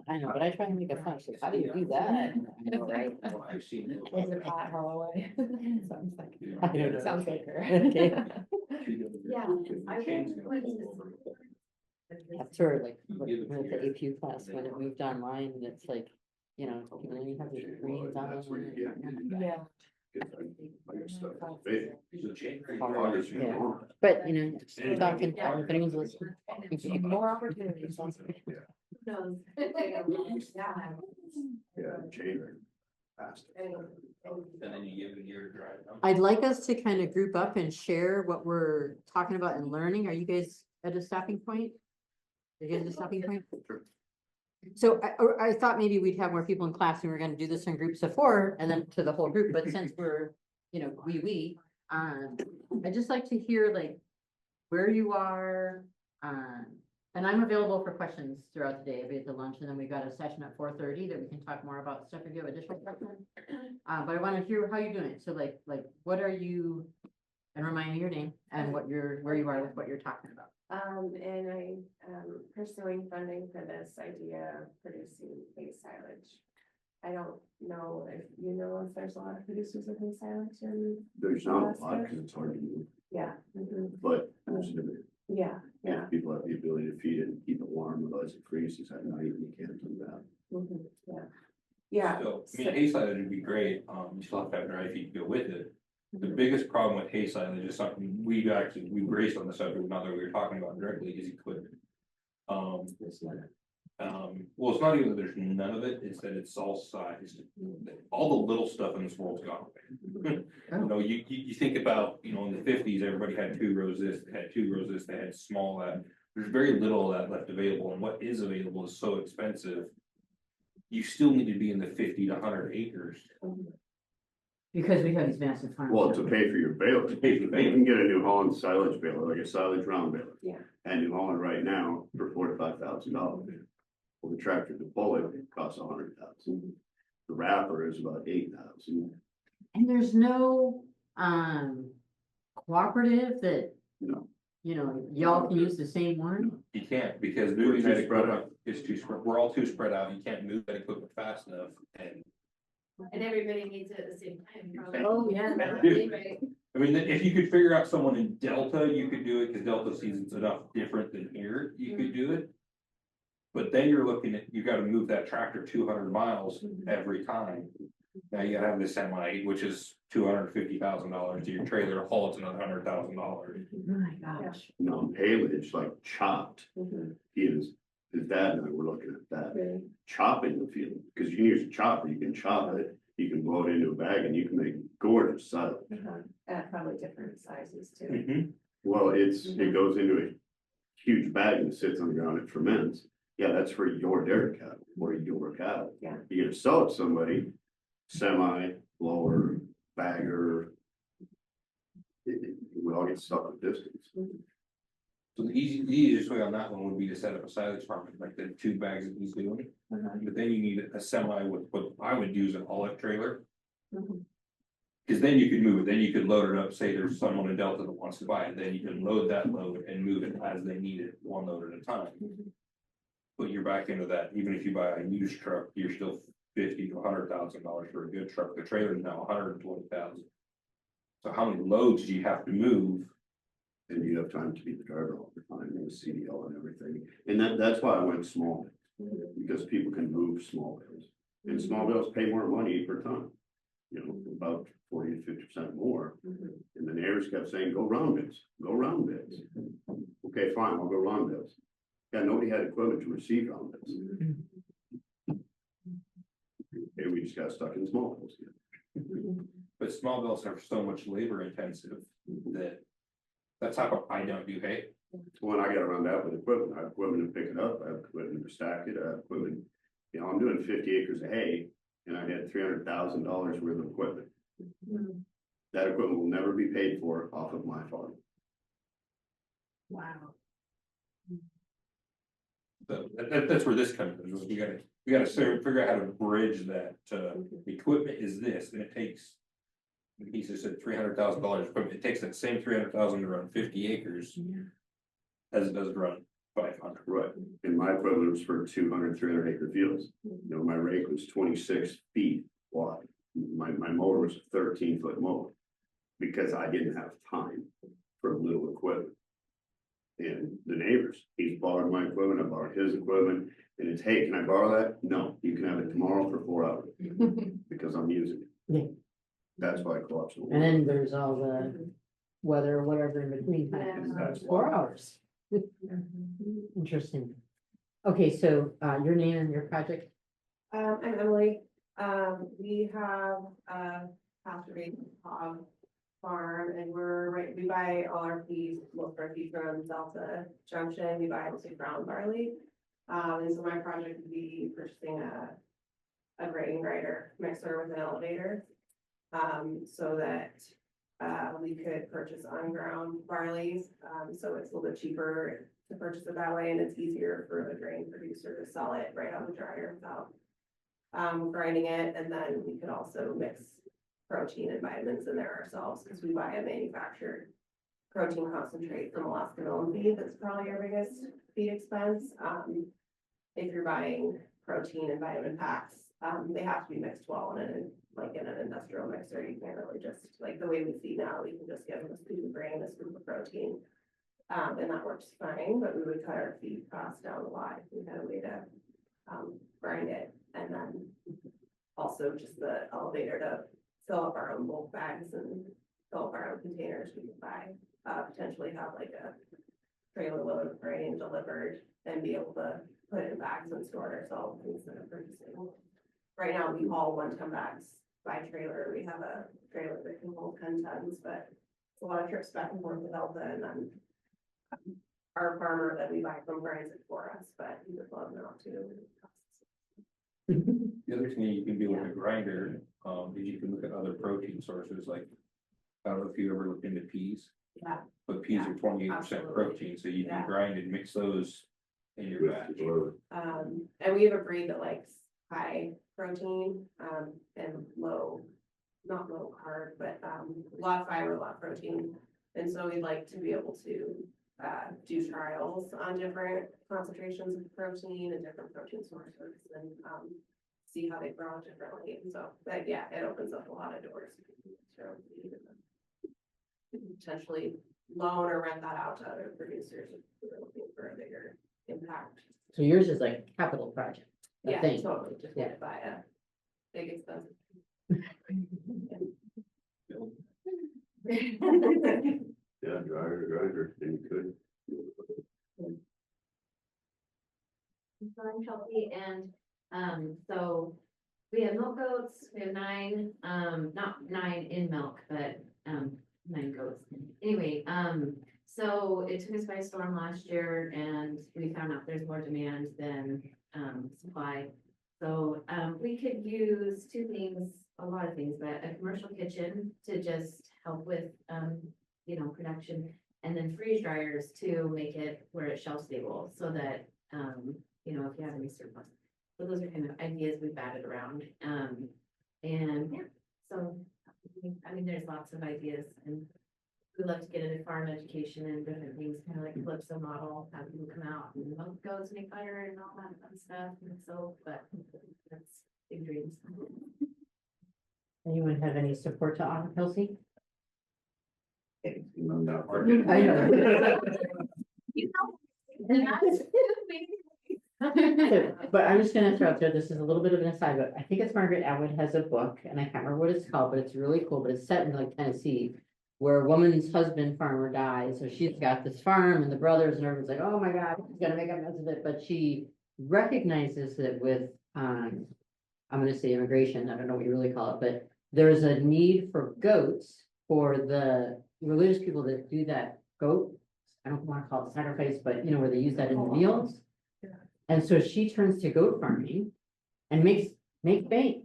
B: I know, but I try and make a fun. So how do you do that? I know, right?
D: Well, I've seen it.
C: Was it Pat Holloway? Sounds like,
B: I don't know.
C: sounds like her.
B: Okay.
G: Yeah, I went
B: That's sort of like with the APU class when it moved online, it's like, you know, you only have the screens on.
E: That's where you get it.
C: Yeah.
E: I got stuff that's big.
B: Hard, yeah. But, you know, we're talking, if anyone's listening.
C: More opportunities.
G: knows.
E: Yeah, chain fast.
D: And then you give it a year to drive.
B: I'd like us to kind of group up and share what we're talking about and learning. Are you guys at a stopping point? Are you guys at a stopping point?
E: Sure.
B: So I thought maybe we'd have more people in class and we're gonna do this in groups of 4 and then to the whole group, but since we're, you know, I'd just like to hear like where you are. And I'm available for questions throughout the day. I'll be at the lunch and then we've got a session at 4:30 that we can talk more about stuff if you have additional questions. But I want to hear how you're doing. So like what are you, and remind me your name and where you are with what you're talking about.
A: And I am pursuing funding for this idea of producing hay silage. I don't know if you know if there's a lot of producers of hay silage in,
E: There's not a lot because it's hard to move,
A: yeah.
E: but there's a demand.
A: Yeah, yeah.
E: If people have the ability to feed it and keep it warm, otherwise it freezes at night and you can't do that.
A: Yeah. Yeah.
D: So, I mean, hay silage would be great, you still have to have dry feed to go with it. The biggest problem with hay silage is something we raced on the subject, not that we were talking about directly, is equipment. Well, it's not even that there's none of it, it's that it's all sized. All the little stuff in this world's gone away. You know, you think about, you know, in the 50s, everybody had 2 rows this, they had 2 rows this, they had small that. There's very little of that left available, and what is available is so expensive. You still need to be in the 50 to 100 acres
B: Because we have these massive farms.
E: Well, to pay for your baler.
D: to pay for the
E: You
D: bait.
E: can get a New Holland silage baler, like a silage round baler.
A: Yeah.
E: And New Holland right now for $4,000 to $5,000. Well, the tractor to pull it costs $100,000. The wrapper is about $8,000.
B: And there's no cooperative that,
E: No,
B: you know, y'all can use the same one?
D: You can't, because
E: We're
D: moving that
E: too spread
D: equipment is too spread, we're all too spread out, you can't move that equipment fast enough, and.
G: And everybody needs it at the same time. probably.
B: Oh, yeah.
G: Right.
D: I mean, if you could figure out someone in Delta, you could do it, because Delta season's enough different than here, you could do it. But then you're looking at, you gotta move that tractor 200 miles every time. Now you gotta have the semi, which is $250,000 to your trailer to haul, it's another $100,000.
B: Oh my gosh.
E: non-palage, like chopped. His dad and I were looking at that, chopping the field, because you can use a chopper, you can chop it, you can blow it into a bag and you can make gorgeous silage.
A: At probably different sizes too.
D: Mhm.
E: Well, it goes into a huge bag and sits on the ground, it ferments. Yeah, that's for your dairy cattle or your cattle.
A: Yeah.
E: You're gonna sell it to somebody, semi, blower, bagger. We all get stuck with distance.
D: So the easiest way on that one would be to set up a silage farm, like the 2 bags that he's doing. But then you need a semi with what I would use an haulage trailer. Cause then you could move it, then you could load it up, say there's someone in Delta that wants to buy it, then you can load that load and move it as they need it, one load at a time. But you're back into that, even if you buy a used truck, you're still $50,000 to $100,000 for a good truck, the trailer is now $120,000. So how many loads do you have to move?
E: And you have time to be the driver all the time, and the CDL and everything. And that's why I went small, because people can move small bales. And small bales pay more money per ton. You know, about 40 to 50% more. And the neighbors kept saying, go round bits, go round bits. Okay, fine, I'll go round bits. Yeah, nobody had equipment to receive round bits. Okay, we just got stuck in small bales.
D: But small bills are so much labor intensive that. That's how I don't do hay.
E: When I got around that with equipment, I have equipment to pick it up, I have equipment to stack it, I have equipment. You know, I'm doing 50 acres of hay and I had $300,000 worth of equipment. That equipment will never be paid for off of my farm.
F: Wow.
D: So that's where this comes in, is we gotta figure out how to bridge that, the equipment is this, and it takes. He just said $300,000 equipment, it takes that same 300,000 to run 50 acres. As it does to run 500.
E: Right, and my equipment was for 200, 300 acre fields. You know, my rake was 26 feet wide. My mower was a 13-foot mower. Because I didn't have time for little equipment. And the neighbors, he's borrowed my equipment, I borrowed his equipment, and it's, hey, can I borrow that? No, you can have it tomorrow for 4 hours, because I'm using it.
B: Yeah.
E: That's why co-ops.
B: And then there's all the weather, or whatever in between times,
E: That's
B: 4 hours. Interesting. Okay, so, your name and your project?
F: I'm Emily. We have a pasture-raised hog farm, and we buy all our feed, most of our feed from Delta Junction. We buy mostly brown barley. And so my project would be purchasing a grain grinder mixer with an elevator. So that we could purchase on-ground barleys. So it's a little bit cheaper to purchase it that way, and it's easier for the grain producer to sell it right on the dryer without grinding it. And then we could also mix protein and vitamins in there ourselves, because we buy a manufactured protein concentrate from Alaska Mill and Feed. That's probably our biggest feed expense. If you're buying protein and vitamin packs, they have to be mixed well in an industrial mixer. You can't really just, like the way we feed now, we can just give them a scoop of grain, a scoop of protein. And that works fine, but we would cut our feed costs down a lot if we had a way to grind it. And then also just the elevator to fill up our own bulk bags and fill up our own containers we could buy. Potentially have like a trailer load of grain delivered and be able to put it in bags and store it ourselves instead of purchasing. Right now, we haul 1-ton bags by trailer. We have a trailer that can hold 10 tons, but it's a lot of trips back and forth to Delta, and then our farmer that we buy from grinds it for us, but he would love not to.
D: The other thing you can do with a grinder, is you can look at other protein sources, like, I don't know if you ever looked into peas.
F: Yeah.
D: But peas are 28%
F: absolutely.
D: protein, so you can
F: Yeah.
D: grind and mix those in your batch.
F: And we have a breed that likes high protein, and not low carb, but, a lot of fiber, a lot of protein. And so we'd like to be able to, do trials on different concentrations of protein and different protein sources and, see how they grow differently. And so, but yeah, it opens up a lot of doors. Potentially loan or rent that out to other producers if we're looking for a bigger impact.
B: So yours is like a capital project. a
F: Yeah,
B: thing.
F: totally, just
B: Yeah.
F: need to buy a big expensive.
E: Yeah, grinder, and you could.
G: I'm healthy and, so we have milk goats, we have 9, not 9 in milk, but, 9 goats. Anyway, so it took us by storm last year and we found out there's more demand than, supply. So, we could use 2 things, a lot of things, but a commercial kitchen to just help with, production. And then freeze dryers to make it where it's shelf stable so that, if you have any surplus. So those are kind of ideas we've batted around. And yeah, so, there's lots of ideas and we'd love to get into farm education and different things, kind of like Calypso model, have people come out and milk goats, make butter and all that fun stuff. And so, but that's big dreams.
B: Anyone have any support to offer, Kelsey?
E: I'm not
B: I know.
G: You know, and that's
B: So, but I'm just gonna throw out there, this is a little bit of an aside, but I think it's Margaret Atwood has a book, and I can't remember what it's called, but it's really cool, but it's set in like Tennessee. Where a woman's husband farmer dies, so she's got this farm and the brothers and everyone's like, oh my God, she's gonna make a mess of it, but she recognizes that with, I'm gonna say immigration, I don't know what you really call it, but there's a need for goats for the religious people that do that goat, I don't wanna call it sacrifice, but where they use that in the meals. And so she turns to goat farming and makes bank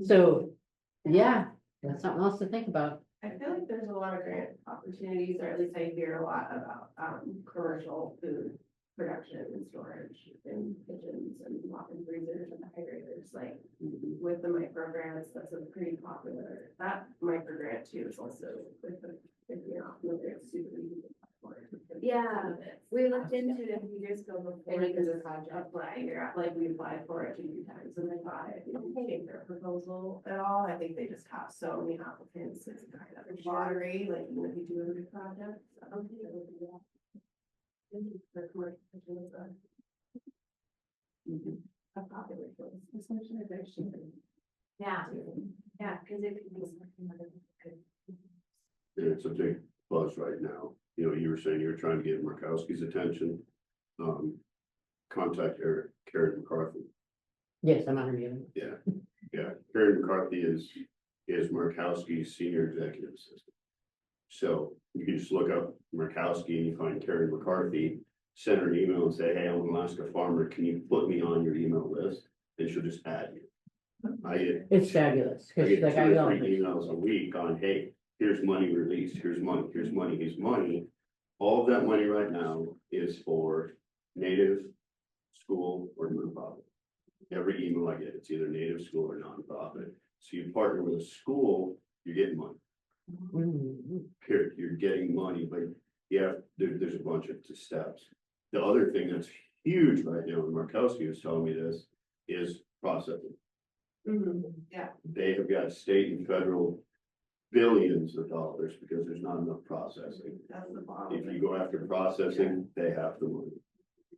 B: So, yeah, that's something else to think about.
F: I feel like there's a lot of grant opportunities, or at least I hear a lot about, commercial food production and storage in kitchens and walk-in freezers and hydrators, like with the micro grants, that's a pretty popular, that micro grant too is also with the, it's super easy to apply for it.
G: Yeah, we looked into it a few years ago before.
F: And you can just apply, like we applied for it 2 times and then got it, you don't take their proposal at all, I think they just have so many applicants, it's kind of a lottery, like even if you do a good project, so I don't think it would be that. The commercial kitchen is a popular choice, especially if they're shipping.
G: Yeah, yeah, because it could be something that could.
E: And it's a big buzz right now. You know, you were saying you were trying to get Markowski's attention. Contact Karen McCarthy.
B: Yes, I'm on her meeting.
E: Yeah, Karen McCarthy is Markowski's senior executive assistant. So you can just look up Markowski and you find Karen McCarthy, send her an email and say, hey, I'm an Alaska farmer. Can you put me on your email list? And she'll just add you. I get
B: It's fabulous.
E: I
B: 'Cause
E: get
B: like
E: 2
B: I
E: or
B: know,
E: 3 emails a week on, hey, here's money released, here's money, here's money, here's money. All of that money right now is for native, school, or nonprofit. Every email I get, it's either native, school, or nonprofit. So you partner with a school, you're getting money. Period, you're getting money, but yeah, there's a bunch of steps. The other thing that's huge right now, and Markowski was telling me this, is processing.
F: Yeah.
E: They have got state and federal billions of dollars because there's not enough processing.
F: That's the bottom.
E: If you go after processing, they have the money.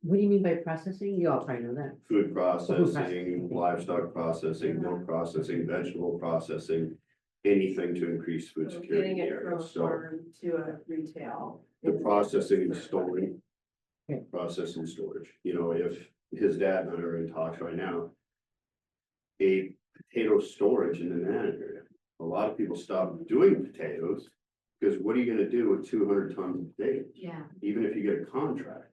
B: what do you mean by processing? You all probably know that.
E: Food processing,
B: processing.
E: livestock processing, milk processing, vegetable processing, anything to increase food
F: So
E: security.
F: getting
E: in the
F: it
E: area.
F: from a
E: So
F: farm to a retail.
E: the processing and storing.
B: Yeah.
E: Process and storage, you know, if his dad and I are in talks right now. A potato storage in the Dinneen area, a lot of people stop doing potatoes. Because what are you gonna do with 200 tons of potatoes,
G: Yeah,
E: even if you get a contract?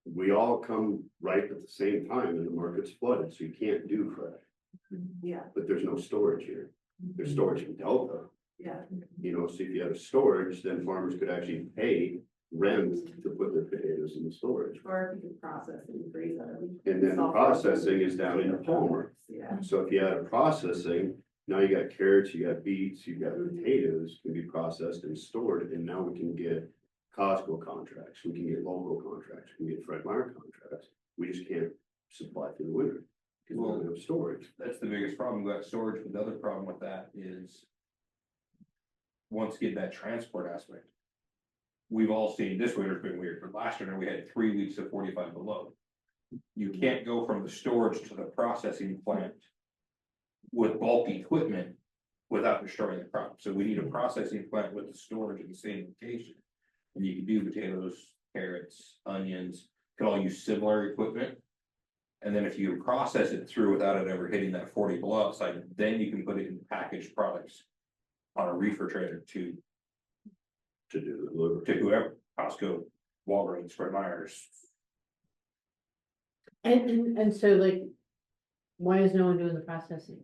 E: We all come right at the same time and the market's flooded, so you can't do fresh,
F: Yeah,
E: but there's no storage here. There's storage in Delta,
F: yeah.
E: you know, so if you had a storage, then farmers could actually pay rent to put their potatoes in the storage.
F: Or if you can process and freeze them.
E: And then the processing is down in Palmer.
F: Yeah.
E: So if you had a processing, now you got carrots, you got beets, you got potatoes can be processed and stored, and now we can get Costco contracts, we can get local contracts, we can get Fred Meyer contracts. We just can't supply through the winter because we don't have storage.
D: That's the biggest problem, we got storage, but the other problem with that is. Once again, that transport aspect. We've all seen, this winter's been weird, but last winter we had 3 weeks of 45 below. You can't go from the storage to the processing plant. With bulky equipment without destroying the crop, so we need a processing plant with the storage in the same location. And you can do potatoes, carrots, onions, can all use similar equipment. And then if you process it through without it ever hitting that 40 below outside, then you can put it in packaged products. On a reefer trailer to
E: To do the delivery.
D: whoever, Costco, Walgreens, Fred Meyer's.
B: And so like, why is no one doing the processing?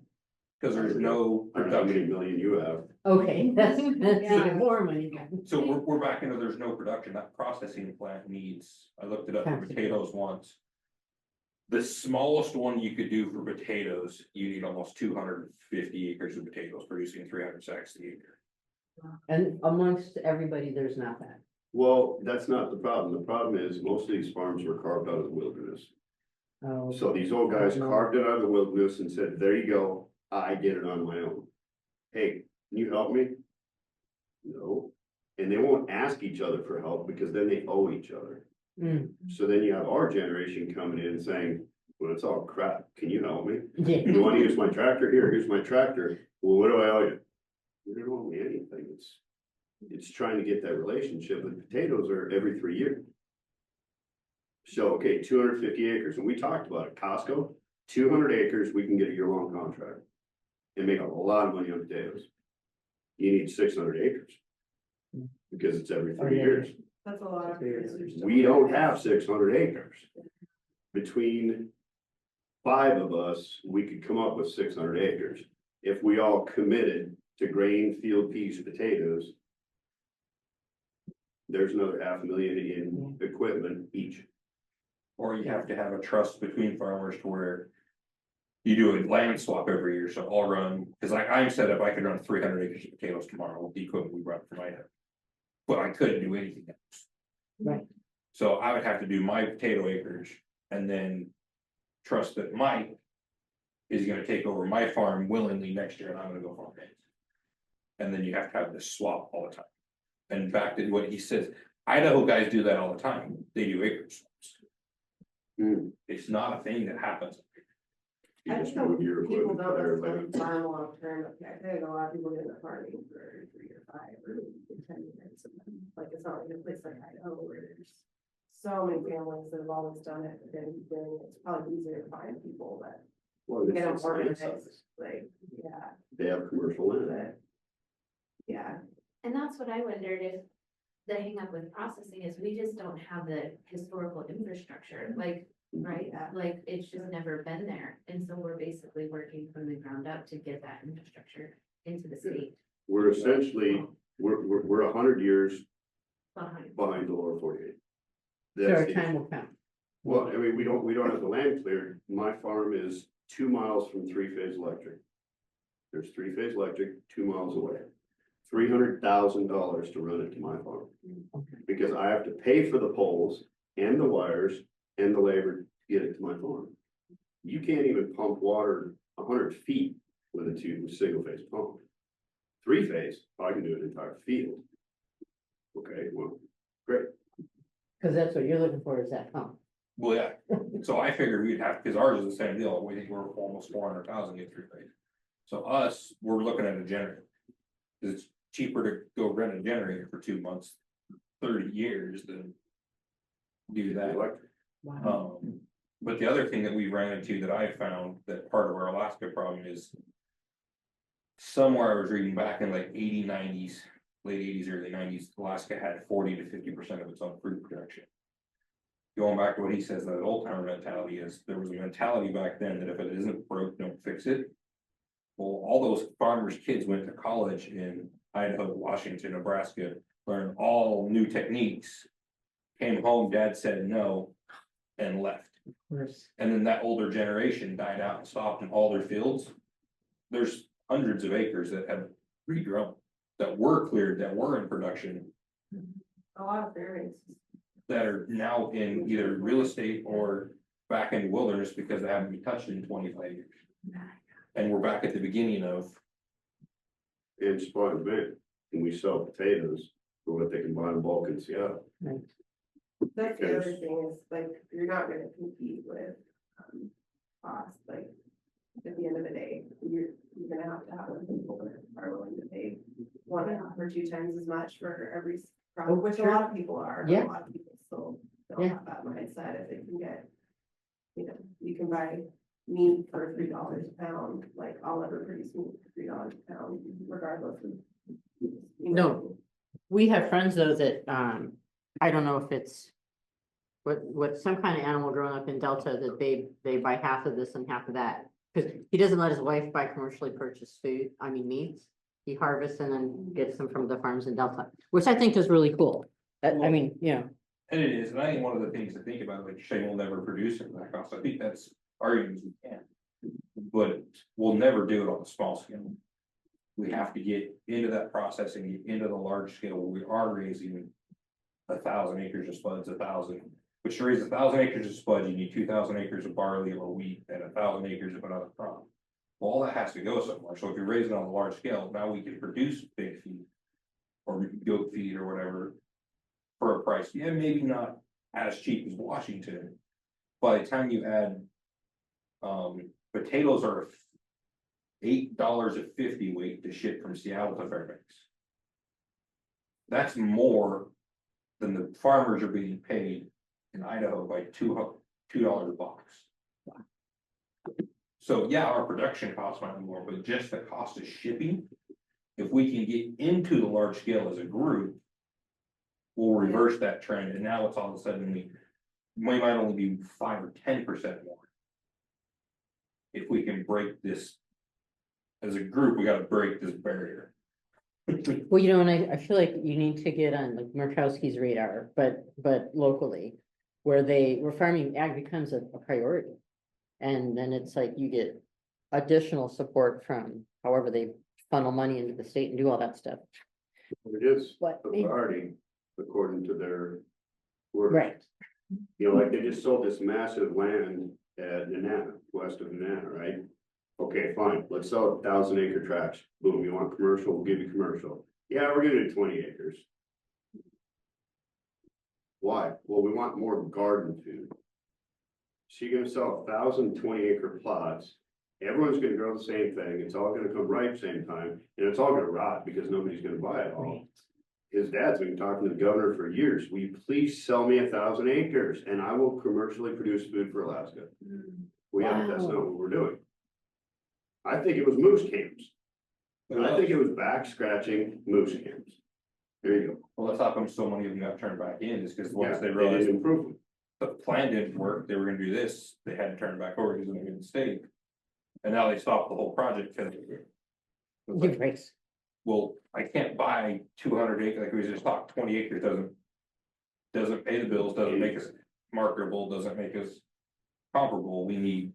D: Cause there's no
E: I don't know how many
D: production,
E: million you have.
B: Okay, that's
F: Yeah.
B: even more money.
D: so we're back into there's no production, that processing plant needs, I looked it up for potatoes once. The smallest one you could do for potatoes, you need almost 250 acres of potatoes producing 300 sacks a acre.
B: And amongst everybody, there's not that.
E: Well, that's not the problem. The problem is most of these farms were carved out of the wilderness.
B: Oh,
E: So these old guys carved it out of the wilderness and said, there you go, I did it on my own. Hey, can you help me? No, and they won't ask each other for help because then they owe each other.
B: mm,
E: So then you have our generation coming in and saying, well, it's all crap, can you help me?
B: yeah.
E: You wanna use my tractor? Here's my tractor. Well, what do I owe you? You don't owe me anything. It's trying to get that relationship, but potatoes are every 3 years. So, okay, 250 acres, and we talked about it, Costco, 200 acres, we can get a year-long contract. And make a lot of money on potatoes. You need 600 acres. Because it's every 3 years.
F: That's a lot of.
E: We don't have 600 acres. Between 5 of us, we could come up with 600 acres. If we all committed to grain, field peas, potatoes, there's another $500,000 in equipment each.
D: Or you have to have a trust between farmers to where. You do a land swap every year, so I'll run, cause like I'm set up, I could run 300 acres of potatoes tomorrow with the equipment we run for my head. But I couldn't do anything else.
B: Right.
D: So I would have to do my potato acreage and then. Trust that Mike. Is gonna take over my farm willingly next year and I'm gonna go farm it. And then you have to have this swap all the time. And back to what he says, Idaho guys do that all the time, they do acreage swaps.
E: Hmm.
D: It's not a thing that happens.
E: You
F: I
E: just
F: think
E: move your
F: people
E: equipment
F: don't
E: there,
F: necessarily
E: but
F: farm long term, I think a lot of people get into farming for 3 or 5 or 10 years. Like, it's not like a place like Idaho where there's so many families that have always done it, and then it's probably easier to find people that
E: well,
F: get them
E: it's land
F: organized,
E: size.
F: like, yeah,
E: They have commercial land.
F: but. Yeah,
G: And that's what I wondered if the hang up with processing is we just don't have the historical infrastructure, like, right?
F: Yeah.
G: Like, it's just never been there. And so we're basically working from the ground up to get that infrastructure into the state.
E: We're essentially, we're 100 years
G: behind.
E: behind the lower 48.
B: So
E: That's
B: our
E: the
B: time
E: issue.
B: will come.
E: Well, I mean, we don't have the land cleared. My farm is 2 miles from 3-phase electric. There's 3-phase electric 2 miles away. $300,000 to run it to my farm.
B: Okay.
E: Because I have to pay for the poles and the wires and the labor to get it to my farm. You can't even pump water 100 feet with a single-phase pump. 3-phase, I can do an entire field. Okay, well, great.
B: Cause that's what you're looking for is that pump.
D: Well, yeah, so I figured we'd have, cause ours is the same deal, we think we're almost 400,000 get through phase. So us, we're looking at a generator. 'Cause it's cheaper to go rent a generator for 2 months, 30 years than. Do that.
E: Electric.
D: But the other thing that we ran into that I found that part of our Alaska problem is. Somewhere I was reading back in like 80s, 90s, late 80s, early 90s, Alaska had 40 to 50% of its own fruit production. Going back to what he says, that old timer mentality is, there was a mentality back then that if it isn't broke, don't fix it. Well, all those farmers' kids went to college in Idaho, Washington, Nebraska, learned all new techniques. Came home, dad said no, and left.
B: Of course.
D: And then that older generation died out and stopped in all their fields. There's hundreds of acres that have regrown, that were cleared, that were in production,
F: a lot of Fairbanks.
D: that are now in either real estate or back in wilderness because they haven't been touched in 25 years. And we're back at the beginning of,
E: And supply and demand, and we sell potatoes for what they can buy in bulk in Seattle.
F: That's the other
E: Because-
F: thing is, like, you're not gonna compete with, cost, like, at the end of the day, you're gonna have to have people that are willing to pay 1.5 or 2 times as much for every product, which a lot of people are.
B: Yeah.
F: A lot of people still don't
B: Yeah.
F: have that mindset if they can get, you can buy meat for $3 a pound, like, I'll ever produce meat for $3 a pound, regardless of.
B: No. We have friends though that, I don't know if it's. What some kind of animal growing up in Delta that they buy half of this and half of that. Cause he doesn't let his wife buy commercially purchased food, I mean meats. He harvests and then gets them from the farms in Delta, which I think is really cool. I mean, you know,
D: and it is, and I think one of the things to think about, like Shane will never produce it at that cost, I think that's arguments we can. But we'll never do it on a small scale. We have to get into that processing, get into the large scale where we are raising 1,000 acres of spuds, 1,000. Which to raise 1,000 acres of spud, you need 2,000 acres of barley or wheat and 1,000 acres of another crop. Well, all that has to go somewhere. So if you're raising on a large scale, now we can produce big feed. Or goat feed or whatever. For a price, yeah, maybe not as cheap as Washington. By the time you add. Potatoes are $8.50 weight to ship from Seattle to Fairbanks. That's more than the farmers are being paid in Idaho by $2 a box. So yeah, our production costs might be more, but just the cost of shipping, if we can get into the large scale as a group, we'll reverse that trend, and now it's all of a sudden we might only be 5 or 10% more. if we can break this. As a group, we gotta break this barrier.
B: Well, and I feel like you need to get on like Murkowski's radar, but locally. Where farming ag becomes a priority. And then it's like you get additional support from however they funnel money into the state and do all that stuff.
E: It is
B: What?
E: a priority according to their orders.
B: Right.
E: You know, like they just sold this massive land at Nenana, west of Nenana, right? Okay, fine, let's sell 1,000-acre tracts. Boom, you want commercial, we'll give you commercial. Yeah, we're gonna do 20 acres. Why? Well, we want more garden food. So you're gonna sell 1,000 20-acre plots. Everyone's gonna grow the same thing. It's all gonna come ripe same time, and it's all gonna rot because nobody's gonna buy it all. His dad's been talking to the governor for years. Will you please sell me 1,000 acres and I will commercially produce food for Alaska? That's not what we're doing. I think it was moose camps. And I think it was back scratching moose camps. There you go.
D: Well, that's how come so many of them got turned back in, is because once
E: Yeah,
D: they
E: didn't
D: realized
E: improve them.
D: the plan didn't work, they were gonna do this, they had to turn it back over because they made a mistake. And now they stopped the whole project because.
B: Give race.
D: Well, I can't buy 200 acres, like we just talked, 20 acres doesn't pay the bills, doesn't make us marketable, doesn't make us comparable, we need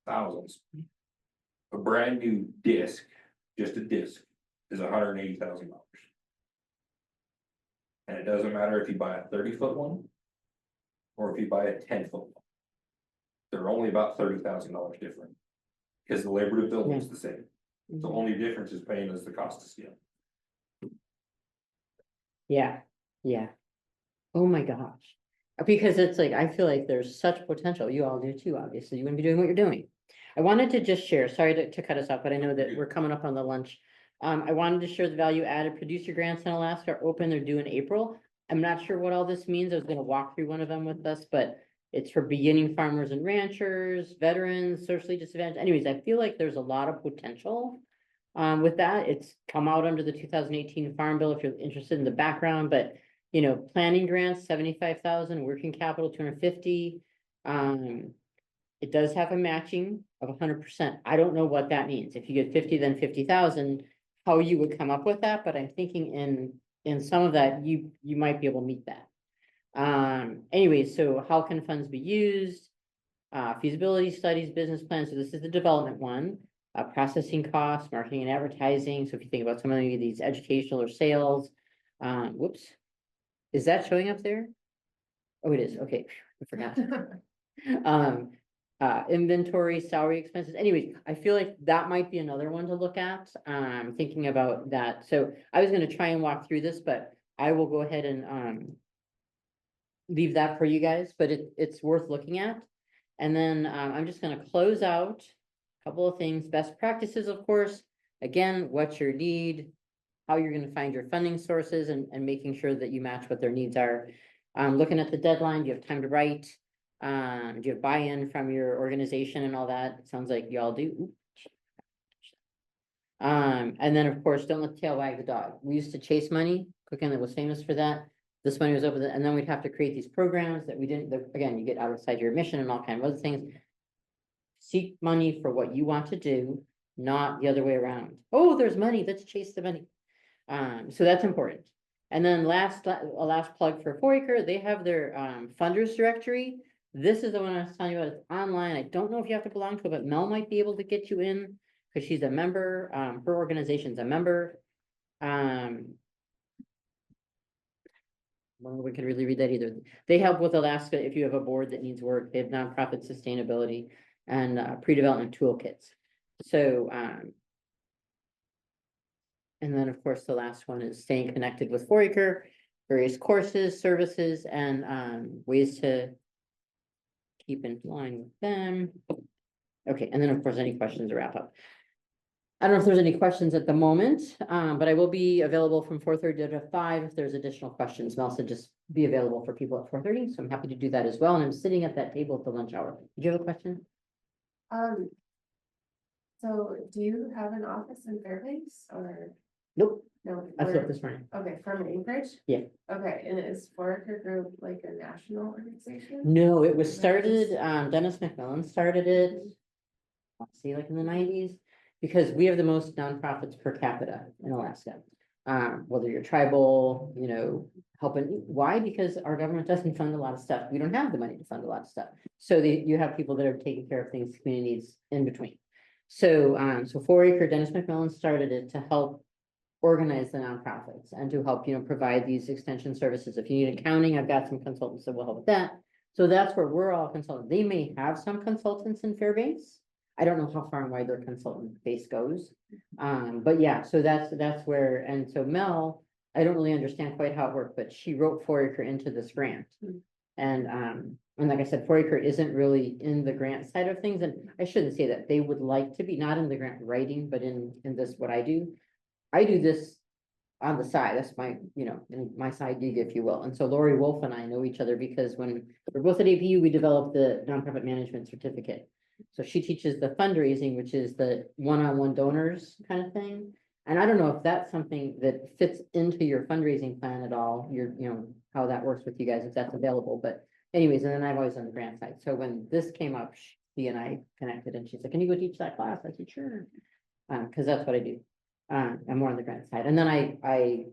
D: thousands. A brand new disc, just a disc, is $180,000. And it doesn't matter if you buy a 30-foot one, or if you buy a 10-foot one. They're only about $30,000 different, because the labor to build is the same. The only difference is paying us the cost of steel.
B: Yeah, yeah. Oh my gosh. Because it's like, I feel like there's such potential. You all do too, obviously. You wouldn't be doing what you're doing. I wanted to just share, sorry to cut us off, but I know that we're coming up on the lunch. I wanted to share the value added producer grants in Alaska are open, they're due in April. I'm not sure what all this means. I was gonna walk through one of them with us, but it's for beginning farmers and ranchers, veterans, socially disadvantaged. Anyways, I feel like there's a lot of potential. With that, it's come out under the 2018 Farm Bill if you're interested in the background, but planning grants, 75,000, working capital, 250. It does have a matching of 100%. I don't know what that means. If you get 50, then 50,000, how you would come up with that, but I'm thinking in some of that, you might be able to meet that. Anyway, so how can funds be used? Feasibility studies, business plans. So this is the development one. Processing costs, marketing and advertising. So if you think about some of these educational or sales, whoops, is that showing up there? Oh, it is. Okay, I forgot. Inventory, salary expenses. Anyways, I feel like that might be another one to look at. Thinking about that. So I was going to try and walk through this, but I will go ahead and leave that for you guys, but it's worth looking at. And then I'm just going to close out a couple of things. Best practices, of course. Again, what's your need, how you're going to find your funding sources and making sure that you match what their needs are. Looking at the deadline, do you have time to write? Do you have buy-in from your organization and all that? It sounds like y'all do. And then of course, don't let the tail wag the dog. We used to chase money. Cookend was famous for that. This money was over and then we'd have to create these programs that we didn't, again, you get outside your mission and all kinds of other things. Seek money for what you want to do, not the other way around. Oh, there's money, let's chase the money. So that's important. And then last plug for Foraker, they have their funders directory. This is the one I was telling you about. It's online. I don't know if you have to belong to it, but Mel might be able to get you in because she's a member. Her organization's a member. Well, we can really read that either. They help with Alaska if you have a board that needs work. They have nonprofit sustainability and pre-development toolkits. So, and then of course, the last one is staying connected with Foraker, various courses, services, and ways to keep in line with them. Okay, and then of course, any questions to wrap up. I don't know if there's any questions at the moment, but I will be available from 4:30 to 5 if there's additional questions. Mel said just be available for people at 4:30, so I'm happy to do that as well. And I'm sitting at that table at the lunch hour. Did you have a question?
A: So do you have an office in Fairbanks or
B: Nope,
A: no?
B: I
A: where-
B: flipped this morning.
A: Okay, from Anchorage?
B: Yeah.
A: Okay, and is Foraker Group like a national organization?
B: No, it was started, Dennis McMillan started it. say like in the nineties, because we have the most nonprofits per capita in Alaska. Whether you're tribal, you know, helping, why? Because our government doesn't fund a lot of stuff. We don't have the money to fund a lot of stuff. So you have people that are taking care of things, community needs in between. So, so Foraker, Dennis McMillan started it to help organize the nonprofits and to help, you know, provide these extension services. If you need accounting, I've got some consultants that will help with that. So that's where we're all consultants. They may have some consultants in Fairbanks. I don't know how far and wide their consultant base goes. But yeah, so that's where, and so Mel, I don't really understand quite how it worked, but she wrote Foraker into this grant. And like I said, Foraker isn't really in the grant side of things, and I shouldn't say that. They would like to be, not in the grant writing, but in this, what I do. I do this on the side. That's my, you know, in my side gig, if you will. And so Lori Wolf and I know each other because when we're both at APU, we developed the nonprofit management certificate. So she teaches the fundraising, which is the one-on-one donors kind of thing. And I don't know if that's something that fits into your fundraising plan at all, you know, how that works with you guys, if that's available, but anyways, and then I've always on the grant side. So when this came up, she and I connected and she's like, can you go teach that class? I said, sure. Cause that's what I do. I'm more on the grant side. And then I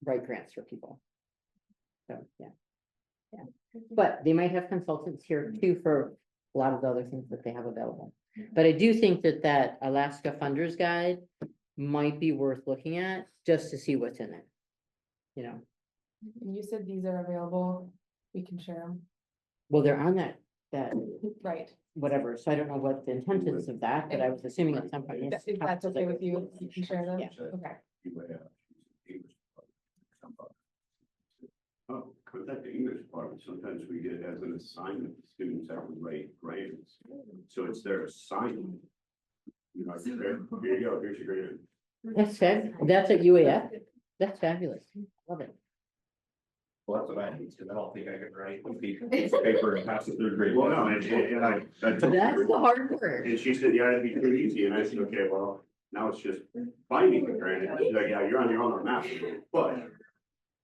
B: write grants for people. So, yeah. Yeah. But they might have consultants here too for a lot of the other things that they have available. But I do think that Alaska Funders Guide might be worth looking at just to see what's in it. You know,
C: And you said these are available, we can share them,
B: well, they're on that
C: right?
B: whatever, so I don't know what the intent is of that, but I was assuming at some point.
C: If that's okay with you, you can share them,
B: Yeah.
C: okay.
E: Oh, contact the English department, sometimes we get as an assignment, the students have to write grants, so it's their assignment. You know, here you go, here's your grant.
B: That's fab, that's at UAF, that's fabulous, love it.
D: Well, that's what I need to, I don't think I could write a piece of paper and pass it through grade.
E: Well, no, and I told
B: That's
E: her,
B: the hard work.
E: and she said, yeah, it'd be pretty easy, and I said, okay, well, now it's just finding the grant, and she's like, yeah, you're on your own on that, but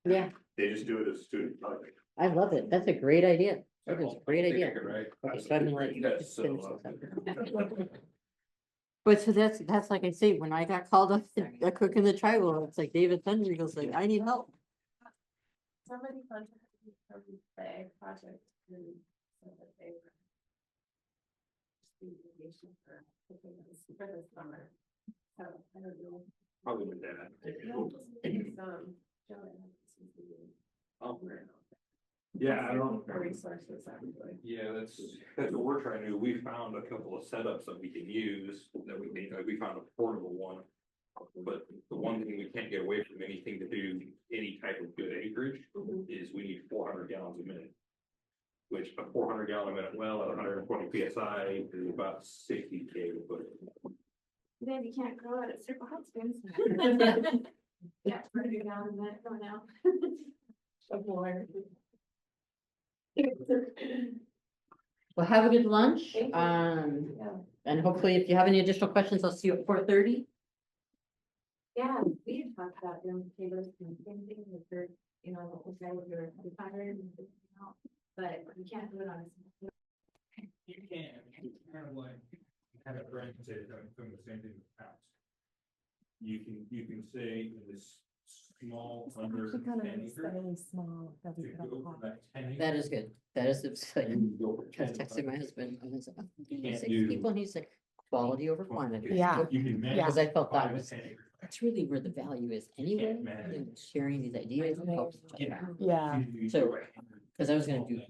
B: Yeah,
E: they just do it as a student project.
B: I love it, that's a great idea, that is a great
D: I think I
B: idea.
D: could write.
B: Okay, so I'm gonna let you
D: That's so,
B: finish this. But so that's like I say, when I got called up to cook in the tribal, it's like David Thunder's like, I need help.
A: Somebody contacted me from the egg project and said that they were just the invitation for cooking this for this summer. So I don't know.
D: Probably with that.
A: It's, Joanne, this is the-
D: Oh, yeah, I don't.
A: For resources, actually.
D: Yeah, that's what we're trying to do. We found a couple of setups that we can use, that we can, we found a portable one. But the one thing we can't get away from, anything to do any type of good acreage, is we need 400 gallons a minute. Which a 400 gallon a minute well at 120 PSI is about 60K to put it.
G: Then you can't grow it at super hot springs. Yeah, pretty down in that going out.
B: Well, have a good lunch,
A: Thank you. Yeah.
B: and hopefully if you have any additional questions, I'll see you at 4:30.
G: Yeah, we had talked about doing potatoes and same thing with the, you know, what was that with your fire and everything else, but you can't do it on a.
H: You can, it's kind of like, have a brand say that I'm doing the same thing with the house. You can say in this small under 10 acre.
C: Small.
H: to go from that 10 acre,
B: That is good, that is exciting.
H: you go for
B: Just
H: 10
B: texted my
H: acres.
B: husband, I was like,
H: You can't
B: 6
H: do-
B: people, and he's like, quality over quantity.
C: Yeah.
H: You can manage.
B: Because I felt that
H: 5 to
B: was,
H: 10 acres.
B: that's really where the value is anyway,
H: Can't manage.
B: in sharing these ideas and helps each other out.
C: Yeah.
B: So, because I was gonna do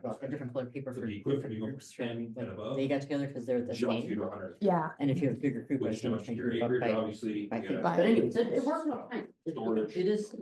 B: well, a different color paper for different groups, but they got together because they're the
D: Jumps you
B: same.
D: to 100.
C: Yeah,
B: And if you have a bigger group, I
D: Which
B: think
D: jumps
B: you
D: your
B: can group
D: acreage,
B: up
D: obviously.
B: by
D: you gotta-
B: but anyways, it works out fine.
D: Storage.
B: It is,